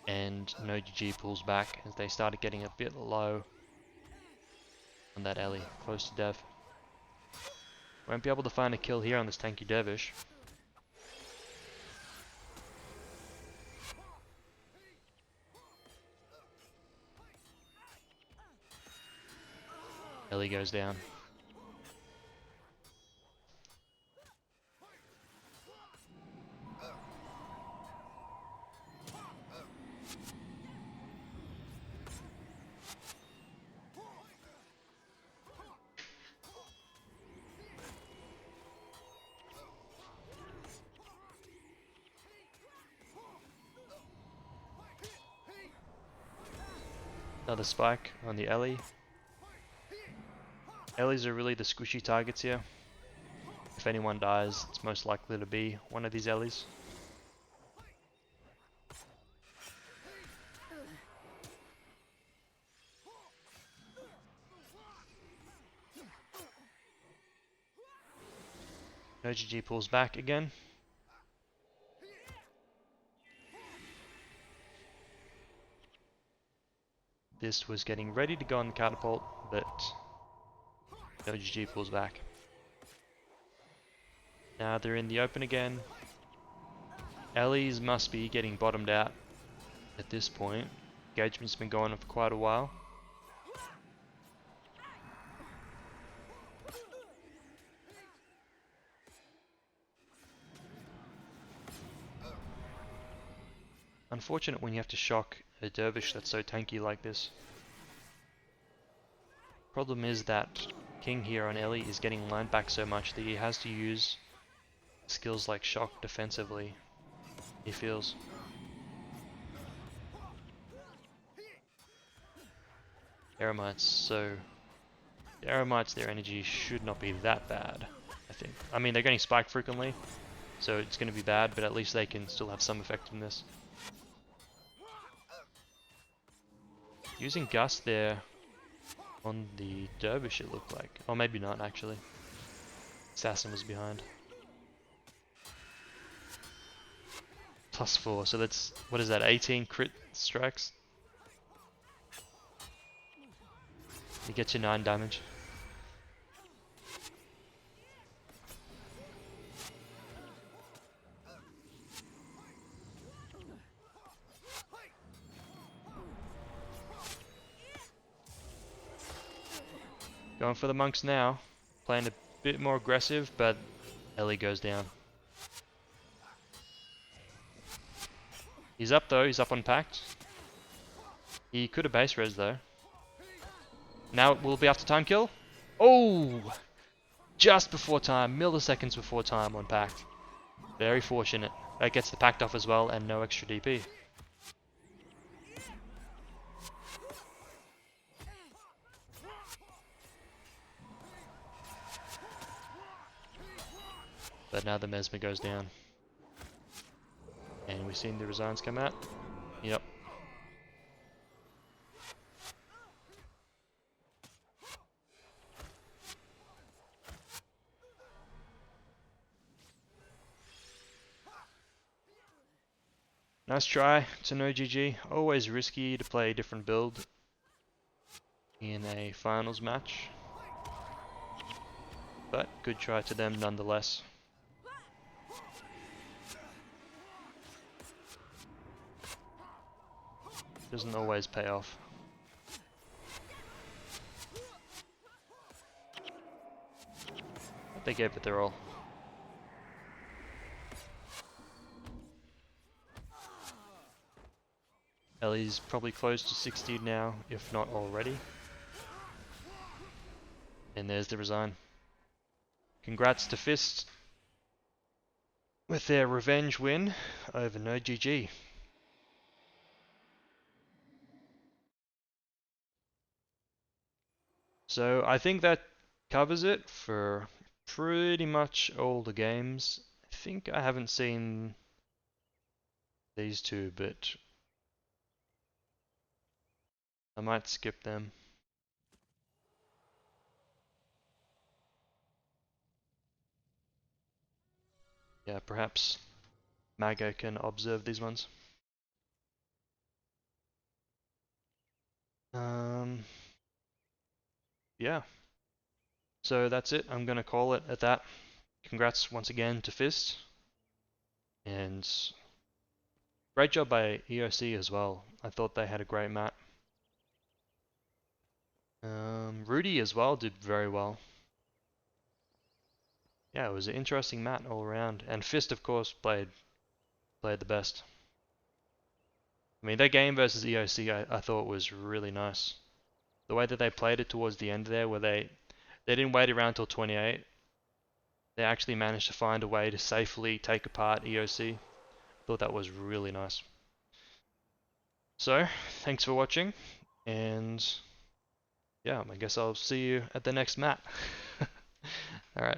And no GG pulls back as they started getting a bit low on that Ellie, close to death. Won't be able to find a kill here on this tanky dervish. Ellie goes down. Another spike on the Ellie. Ellies are really the squishy targets here. If anyone dies, it's most likely to be one of these Ellies. No GG pulls back again. This was getting ready to go on the catapult, but no GG pulls back. Now they're in the open again. Ellie's must be getting bottomed out at this point. Engagement's been going on for quite a while. Unfortunate when you have to shock a dervish that's so tanky like this. Problem is that King here on Ellie is getting lined back so much that he has to use skills like shock defensively, he feels. Eremites, so the Eremites, their energy should not be that bad, I think. I mean, they're getting spiked frequently, so it's going to be bad, but at least they can still have some effectiveness. Using Gust there on the Dervish, it looked like. Or maybe not, actually. Assassin was behind. +4, so that's, what is that, 18 crit strikes? You get your 9 damage. Going for the monks now. Playing a bit more aggressive, but Ellie goes down. He's up though, he's up on Pact. He could have base res though. Now it will be after time kill. Oh! Just before time, milliseconds before time on Pact. Very fortunate. That gets the Pact off as well and no extra DP. But now the Mesmer goes down. And we've seen the resigns come out. Yep. Nice try to no GG. Always risky to play a different build in a finals match. But good try to them nonetheless. Doesn't always pay off. But they gave it their all. Ellie's probably close to 60 now, if not already. And there's the resign. Congrats to Fist with their revenge win over no GG. So I think that covers it for pretty much all the games. I think I haven't seen these two, but I might skip them. Yeah, perhaps Mago can observe these ones. Yeah. So that's it. I'm gonna call it at that. Congrats once again to Fist. And great job by EOC as well. I thought they had a great mat. Rudy as well did very well. Yeah, it was an interesting mat all around. And Fist, of course, played the best. I mean, their game versus EOC I thought was really nice. The way that they played it towards the end there, where they didn't wait around till 28. They actually managed to find a way to safely take apart EOC. Thought that was really nice. So, thanks for watching, and yeah, I guess I'll see you at the next mat. Alright.